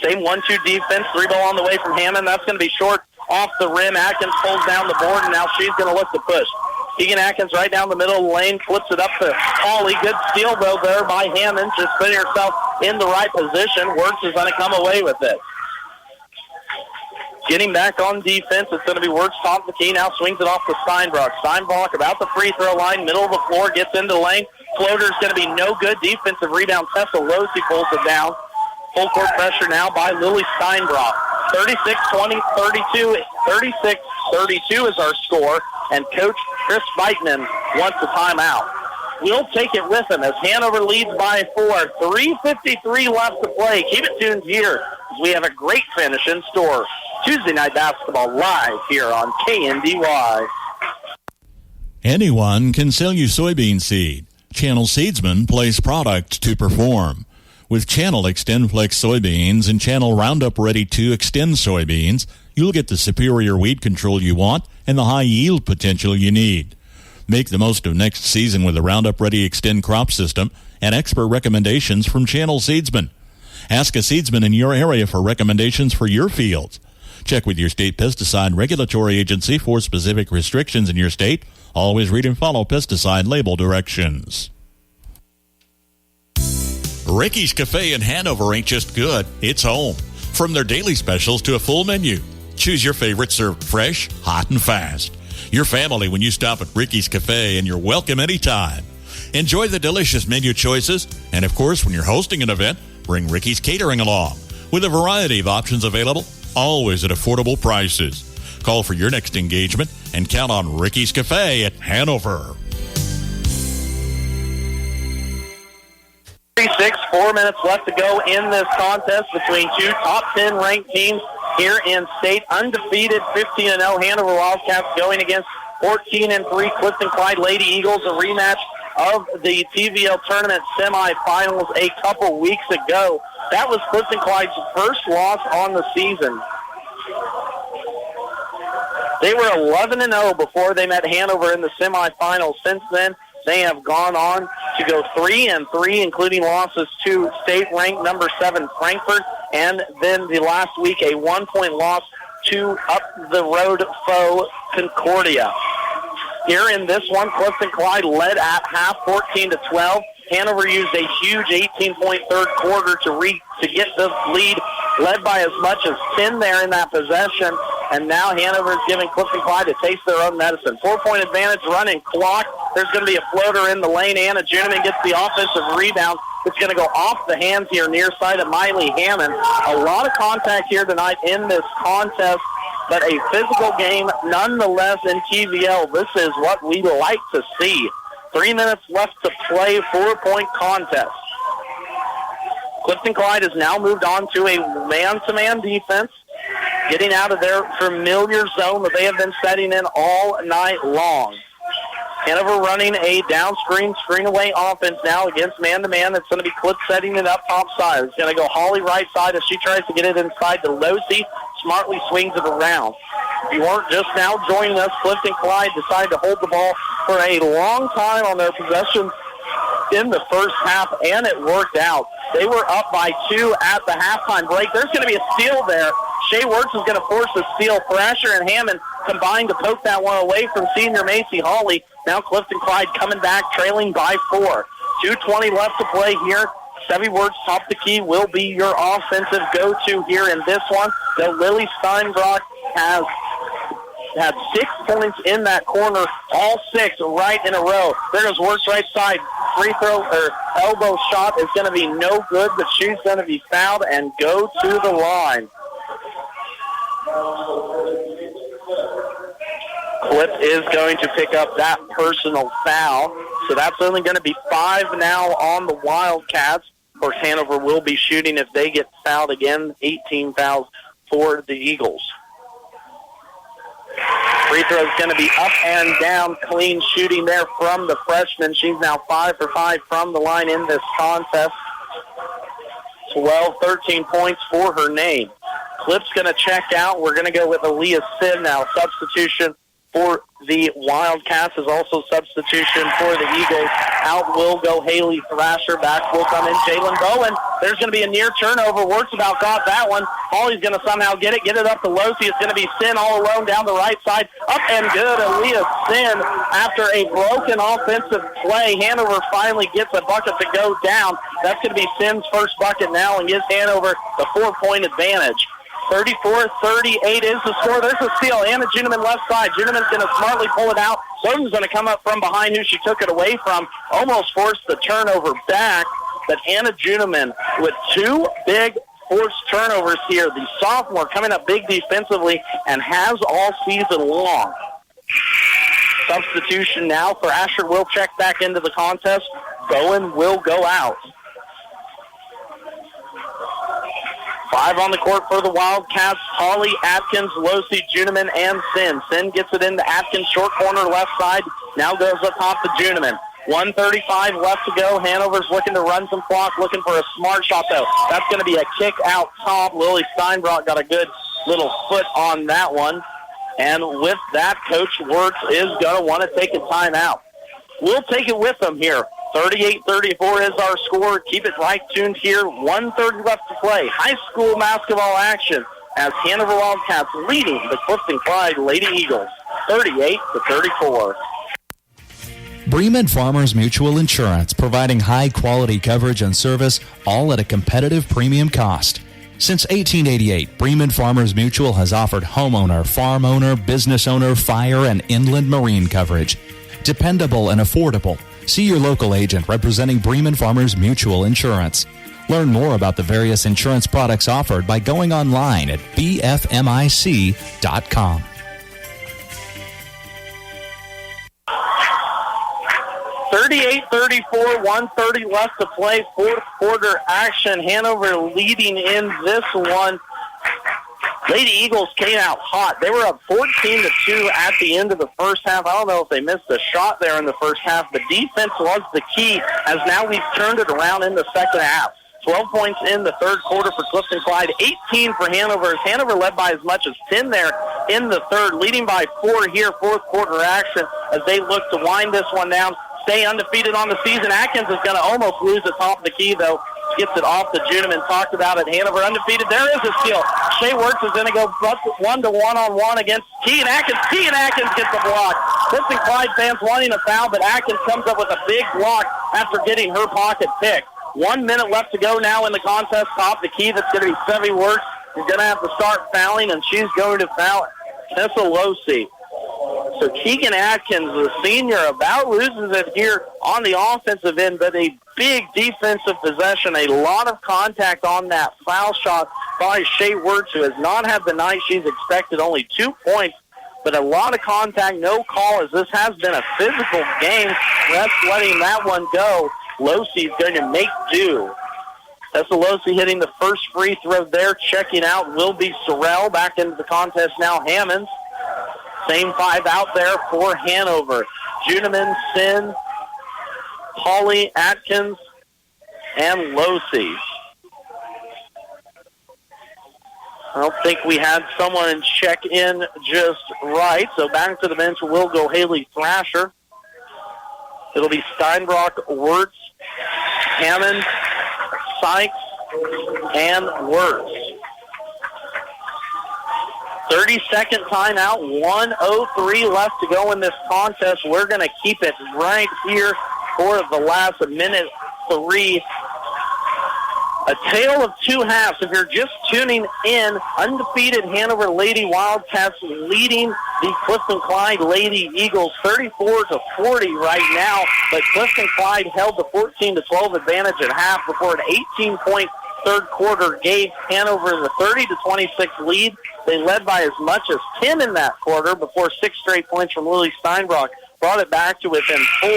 Same 1-2 defense, 3 ball on the way from Hammond. That's going to be short off the rim. Atkins pulls down the board, and now she's going to look to push. Keegan Atkins right down the middle of the lane, flips it up to Hawley. Good steal, though, there by Hammond, just putting herself in the right position. Wertz is going to come away with it. Getting back on defense, it's going to be Wertz top of the key. Now swings it off to Steinbrock. Steinbrock about the free throw line, middle of the floor, gets into the lane. Floater's going to be no good. Defensive rebound. Tessa Losi pulls it down. Full court pressure now by Lily Steinbrock. 36-20, 36-32 is our score, and Coach Chris Beitman wants a timeout. We'll take it with him as Hanover leads by 4. 3:53 left to play. Keep it tuned here as we have a great finish in store. Tuesday Night Basketball live here on KNDY. Anyone can sell you soybean seed. Channel Seedsmen place product to perform. With Channel XtendFlex soybeans and Channel Roundup Ready 2 Extend soybeans, you'll get the superior weed control you want and the high yield potential you need. Make the most of next season with the Roundup Ready Extend crop system and expert recommendations from Channel Seedsmen. Ask a seedsman in your area for recommendations for your fields. Check with your state pesticide regulatory agency for specific restrictions in your state. Always read and follow pesticide label directions. Ricky's Cafe in Hanover ain't just good, it's home. From their daily specials to a full menu, choose your favorite served fresh, hot, and fast. Your family when you stop at Ricky's Cafe, and you're welcome anytime. Enjoy the delicious menu choices, and of course, when you're hosting an event, bring Ricky's Catering along. With a variety of options available, always at affordable prices. Call for your next engagement and count on Ricky's Cafe at Hanover. 4 minutes left to go in this contest between two top 10 ranked teams here in state. Undefeated 15-0 Hanover Wildcats going against 14-3 Clifton-Clyde Lady Eagles, a rematch of the TVL tournament semifinals a couple weeks ago. That was Clifton-Clyde's first loss on the season. They were 11-0 before they met Hanover in the semifinals. Since then, they have gone on to go 3-3, including losses to state-ranked number 7 Frankfort, and then the last week a 1-point loss to up-the-road foe Concordia. Here in this one, Clifton-Clyde led at half 14-12. Hanover used a huge 18-point third quarter to get the lead, led by as much as 10 there in that possession. And now Hanover is giving Clifton-Clyde a taste of their own medicine. 4-point advantage, running clock. There's going to be a floater in the lane. Anna Juniman gets the offensive rebound. It's going to go off the hands here near side of Miley Hammond. A lot of contact here tonight in this contest, but a physical game nonetheless in TVL. This is what we like to see. 3 minutes left to play, 4-point contest. Clifton-Clyde has now moved on to a man-to-man defense, getting out of their familiar zone that they have been setting in all night long. Hanover running a down screen away offense now against man-to-man. It's going to be Cliff setting it up top side. It's going to go Holly right side as she tries to get it inside to Losey. Smartly swings it around. If you weren't just now joining us, Clifton-Clyde decided to hold the ball for a long time on their possession in the first half, and it worked out. They were up by 2 at the halftime break. There's going to be a steal there. Shea Wirtz is going to force a steal. Thrasher and Hammond combined to poke that one away from senior Macy Hawley. Now Clifton-Clyde coming back, trailing by 4. 2:20 left to play here. Sevy Wirtz, top the key, will be your offensive go-to here in this one. Though Lily Steinbrock has had 6 points in that corner, all 6 right in a row. There goes Wirtz right side. Free throw or elbow shot is going to be no good, but she's going to be fouled and go to the line. Clip is going to pick up that personal foul. So that's only going to be 5 now on the Wildcats. Of course, Hanover will be shooting if they get fouled again. 18 fouls for the Eagles. Free throw is going to be up and down. Clean shooting there from the freshman. She's now 5 for 5 from the line in this contest. 13 points for her name. Clip's going to check out. We're going to go with Aaliyah Sin now. Substitution for the Wildcats is also substitution for the Eagles. Out will go Haley Thrasher. Back will come in Jalen Bowen. There's going to be a near turnover. Wirtz about got that one. Holly's going to somehow get it up to Losey. It's going to be Sin all alone down the right side. Up and good. Aaliyah Sin, after a broken offensive play, Hanover finally gets a bucket to go down. That's going to be Sin's first bucket now and gives Hanover the 4-point advantage. 34-38 is the score. There's a steal. Anna Juniman left side. Juniman's going to smartly pull it out. Bowden's going to come up from behind who she took it away from. Almost forced the turnover back. But Anna Juniman with 2 big forced turnovers here. The sophomore coming up big defensively and has all season long. Substitution now for Asher will check back into the contest. Bowen will go out. 5 on the court for the Wildcats. Holly, Atkins, Losey, Juniman, and Sin. Sin gets it into Atkins, short corner, left side. Now goes up top to Juniman. 1:35 left to go. Hanover's looking to run some clock, looking for a smart shot, though. That's going to be a kick out top. Lily Steinbrock got a good little foot on that one. And with that, Coach Wirtz is going to want to take a timeout. We'll take it with them here. 38-34 is our score. Keep it right tuned here. 1:30 left to play. High school basketball action as Hanover Wildcats leading the Clifton-Clyde Lady Eagles 38-34. Bremen Farmers Mutual Insurance, providing high-quality coverage and service, all at a competitive premium cost. Since 1888, Bremen Farmers Mutual has offered homeowner, farm owner, business owner, fire, and inland marine coverage. Dependable and affordable. See your local agent representing Bremen Farmers Mutual Insurance. Learn more about the various insurance products offered by going online at bfmic.com. 34, 1:30 left to play. Fourth quarter action. Hanover leading in this one. Lady Eagles came out hot. They were up 14-2 at the end of the first half. I don't know if they missed a shot there in the first half, but defense was the key, as now we've turned it around in the second half. 12 points in the third quarter for Clifton-Clyde, 18 for Hanover. Hanover led by as much as 10 there in the third, leading by 4 here, fourth quarter action, as they look to wind this one down, stay undefeated on the season. Atkins is going to almost lose the top of the key, though. Gets it off the Juneman. Talked about it. Hanover undefeated. There is a steal. Shea Works is going to go one-to-one against Keegan Atkins. Keegan Atkins gets the block. Clifton-Clyde fans wanting a foul, but Atkins comes up with a big block after getting her pocket picked. 1 minute left to go now in the contest. Top the key. That's going to be Sevy Works. She's going to have to start fouling, and she's going to foul Tessa Losi. So Keegan Atkins, the senior, about loses it here on the offensive end, but a big defensive possession, a lot of contact on that foul shot by Shea Wirtz, who has not had the night she's expected, only 2 points, but a lot of contact, no call, as this has been a physical game. Refs letting that one go. Losey's going to make do. Tessa Losi hitting the first free throw there. Checking out will be Sorrell. Back into the contest now, Hammonds. Same 5 out there for Hanover. Juneman, Sin, Hawley, Atkins, and Losi. I don't think we had someone check in just right, so back to the bench will go Haley Thrasher. It'll be Steinbrock, Wirtz, Hammond, Sykes, and Wirtz. 30-second timeout, 1:03 left to go in this contest. We're going to keep it right here for the last minute 3. A tale of 2 halves. If you're just tuning in, undefeated Hanover Lady Wildcats leading the Clifton-Clyde Lady Eagles 34-40 right now, but Clifton-Clyde held the 14-12 advantage at half before an 18-point third quarter gave Hanover the 30-26 lead. They led by as much as 10 in that quarter before 6 straight points from Lily Steinbrock brought it back to within 4,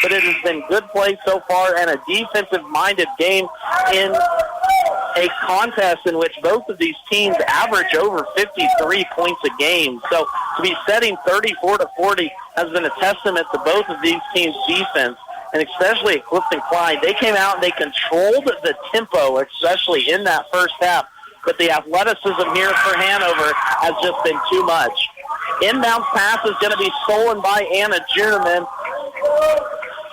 but it has been good play so far and a defensive-minded game in a contest in which both of these teams average over 53 points a game. So to be setting 34-40 has been a testament to both of these teams' defense, and especially at Clifton-Clyde. They came out and they controlled the tempo, especially in that first half, but the athleticism here for Hanover has just been too much. Inbound pass is going to be stolen by Anna Juneman.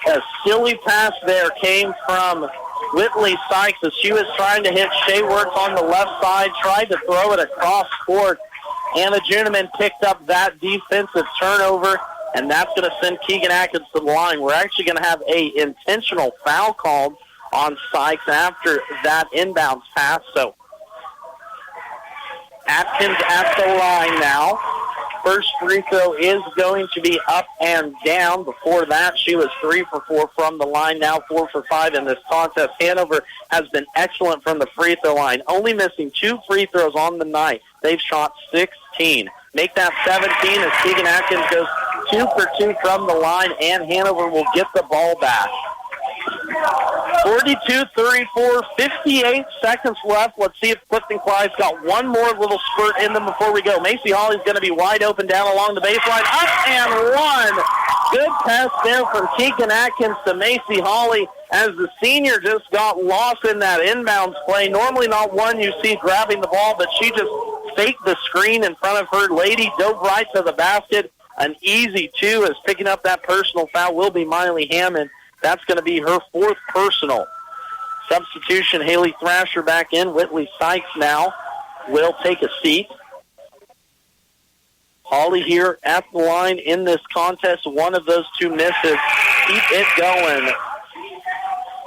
A silly pass there came from Whitley Sykes as she was trying to hit Shea Wirtz on the left side, tried to throw it across court. Anna Juneman picked up that defensive turnover, and that's going to send Keegan Atkins to the line. We're actually going to have a intentional foul called on Sykes after that inbounds pass. So Atkins at the line now. First free throw is going to be up and down. Before that, she was 3 for 4 from the line, now 4 for 5 in this contest. Hanover has been excellent from the free throw line, only missing 2 free throws on the night. They've shot 16. Make that 17 as Keegan Atkins goes 2 for 2 from the line, and Hanover will get the ball back. 42-34, 58 seconds left. Let's see if Clifton-Clyde's got one more little spurt in them before we go. Macy Hawley's going to be wide open down along the baseline. Up and one. Good pass there from Keegan Atkins to Macy Hawley as the senior just got lost in that inbounds play. Normally not one you see grabbing the ball, but she just faked the screen in front of her lady, dove right to the basket. An easy 2 as picking up that personal foul will be Miley Hammond. That's going to be her 4th personal. Substitution, Haley Thrasher back in. Whitley Sykes now will take a seat. Hawley here at the line in this contest. One of those 2 misses. Keep it going.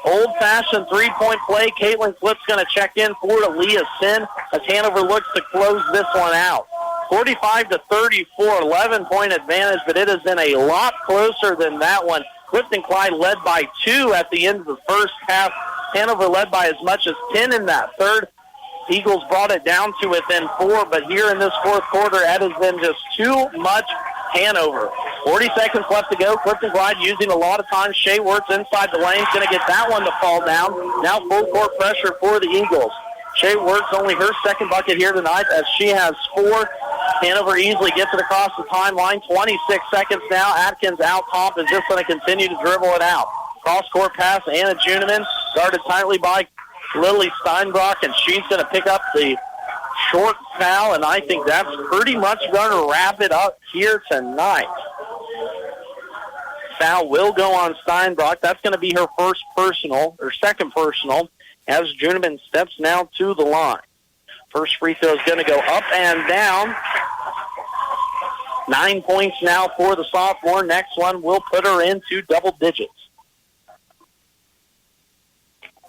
Old-fashioned 3-point play. Caitlin Clipp's going to check in for Aaliyah Sin as Hanover looks to close this one out. 45-34, 11-point advantage, but it has been a lot closer than that one. Clifton-Clyde led by 2 at the end of the first half. Hanover led by as much as 10 in that third. Eagles brought it down to within 4, but here in this fourth quarter, it has been just too much Hanover. 40 seconds left to go. Clifton-Clyde using a lot of time. Shea Wirtz inside the lane. Going to get that one to fall down. Now full court pressure for the Eagles. Shea Wirtz only her second bucket here tonight as she has 4. Hanover easily gets it across the timeline. 26 seconds now. Atkins out top is just going to continue to dribble it out. Cross-court pass, Anna Juniman, guarded tightly by Lily Steinbrock, and she's going to pick up the short foul, and I think that's pretty much going to wrap it up here tonight. Foul will go on Steinbrock. That's going to be her second personal, as Juniman steps now to the line. First free throw is going to go up and down. 9 points now for the sophomore. Next one will put her into double digits.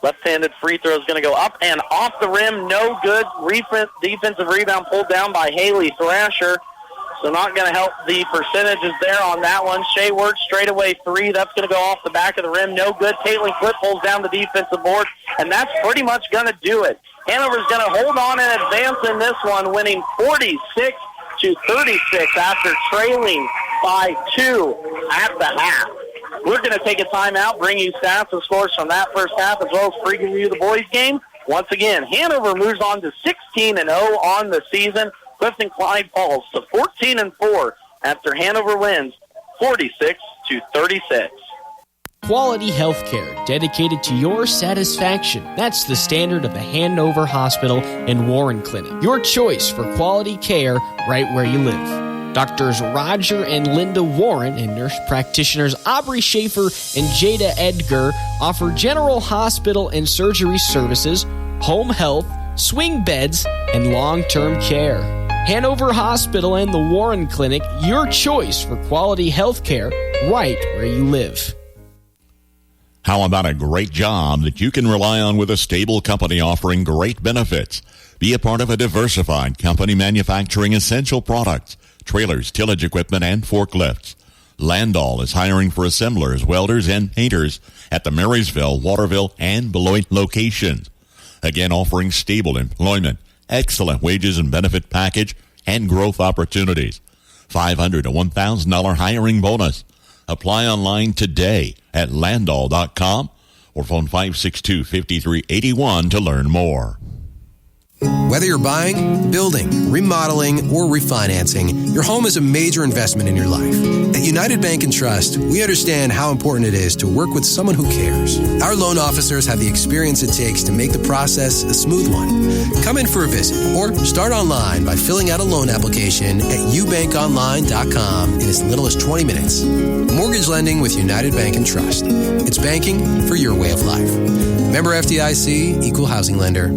Left-handed free throw is going to go up and off the rim. No good. Defensive rebound pulled down by Haley Thrasher. So not going to help the percentages there on that one. Shea Wirtz straightaway 3. That's going to go off the back of the rim. No good. Caitlin Clip pulls down the defensive board. And that's pretty much going to do it. Hanover's going to hold on and advance in this one, winning 46-36 after trailing by 2 at the half. We're going to take a timeout, bring you stats and scores from that first half, as well as preview the boys' game. Once again, Hanover moves on to 16-0 on the season. Clifton-Clyde falls to 14-4 after Hanover wins 46-36. Quality health care dedicated to your satisfaction. That's the standard of the Hanover Hospital and Warren Clinic. Your choice for quality care right where you live. Doctors Roger and Linda Warren and nurse practitioners Aubrey Schaefer and Jada Edgar offer general hospital and surgery services, home health, swing beds, and long-term care. Hanover Hospital and the Warren Clinic, your choice for quality health care right where you live. How about a great job that you can rely on with a stable company offering great benefits? Be a part of a diversified company manufacturing essential products, trailers, tillage equipment, and forklifts. Landall is hiring for assemblers, welders, and painters at the Marysville, Waterville, and Beloit locations. Again, offering stable employment, excellent wages and benefit package, and growth opportunities. $500 to $1,000 hiring bonus. Apply online today at landall.com or phone 562-5381 to learn more. Whether you're buying, building, remodeling, or refinancing, your home is a major investment in your life. At United Bank and Trust, we understand how important it is to work with someone who cares. Our loan officers have the experience it takes to make the process a smooth one. Come in for a visit or start online by filling out a loan application at ubankonline.com in as little as 20 minutes. Mortgage lending with United Bank and Trust. It's banking for your way of life. Member FDIC, Equal Housing Lender.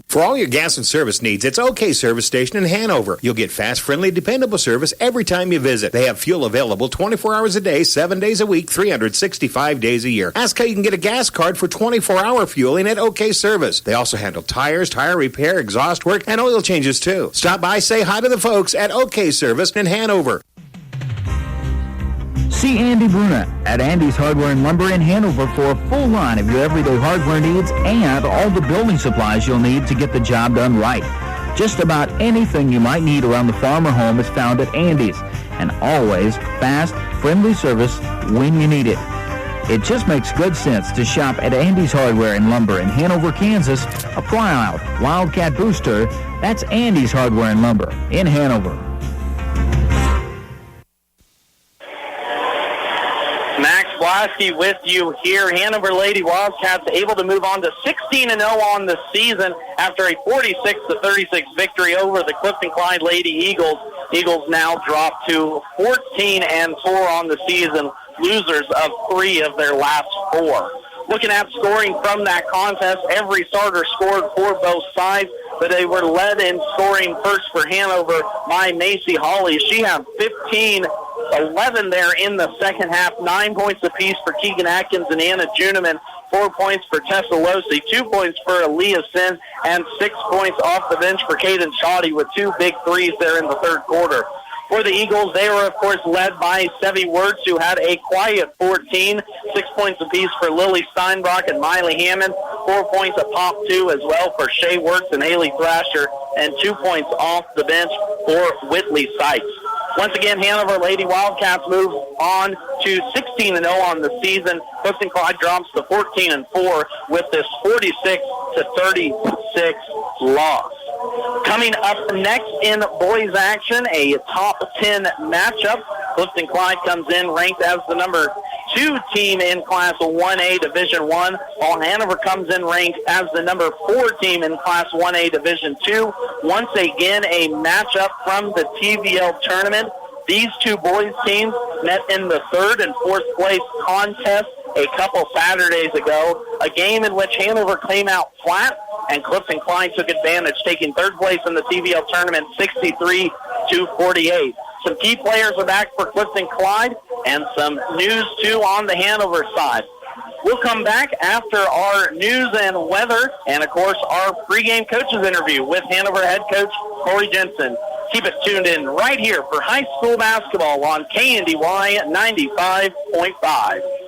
For all your gas and service needs, it's OK Service Station in Hanover. You'll get fast, friendly, dependable service every time you visit. They have fuel available 24 hours a day, 7 days a week, 365 days a year. Ask how you can get a gas card for 24-hour fueling at OK Service. They also handle tires, tire repair, exhaust work, and oil changes too. Stop by, say hi to the folks at OK Service in Hanover. See Andy Bruna at Andy's Hardware and Lumber in Hanover for a full line of your everyday hardware needs and all the building supplies you'll need to get the job done right. Just about anything you might need around the farm or home is found at Andy's, and always fast, friendly service when you need it. It just makes good sense to shop at Andy's Hardware and Lumber in Hanover, Kansas. Apply out Wildcat Booster. That's Andy's Hardware and Lumber in Hanover. Max Blasky with you here. Hanover Lady Wildcats able to move on to 16-0 on the season after a 46-36 victory over the Clifton-Clyde Lady Eagles. Eagles now drop to 14-4 on the season, losers of 3 of their last 4. Looking at scoring from that contest, every starter scored for both sides, but they were led in scoring first for Hanover by Macy Hawley. She had 11 there in the second half, 9 points apiece for Keegan Atkins and Anna Juniman, 4 points for Tessa Losi, 2 points for Aaliyah Sin, and 6 points off the bench for Kaden Shoddy with 2 big threes there in the third quarter. For the Eagles, they were, of course, led by Sevi Wirtz, who had a quiet 14, 6 points apiece for Lily Steinbrock and Miley Hammond, 4 points a pop, 2 as well for Shea Wirtz and Haley Thrasher, and 2 points off the bench for Whitley Sykes. Once again, Hanover Lady Wildcats move on to 16-0 on the season. Clifton-Clyde drops to 14-4 with this 46-36 loss. Coming up next in boys action, a top 10 matchup. Clifton-Clyde comes in ranked as the number 2 team in Class 1A Division 1, while Hanover comes in ranked as the number 4 team in Class 1A Division 2. Once again, a matchup from the TVL tournament. These two boys teams met in the 3rd and 4th place contest a couple Saturdays ago, a game in which Hanover came out flat and Clifton-Clyde took advantage, taking 3rd place in the TVL tournament 63-48. Some key players are back for Clifton-Clyde and some news, too, on the Hanover side. We'll come back after our news and weather and, of course, our pregame coaches interview with Hanover head coach Corey Jensen. Keep it tuned in right here for high school basketball on KNDY 95.5.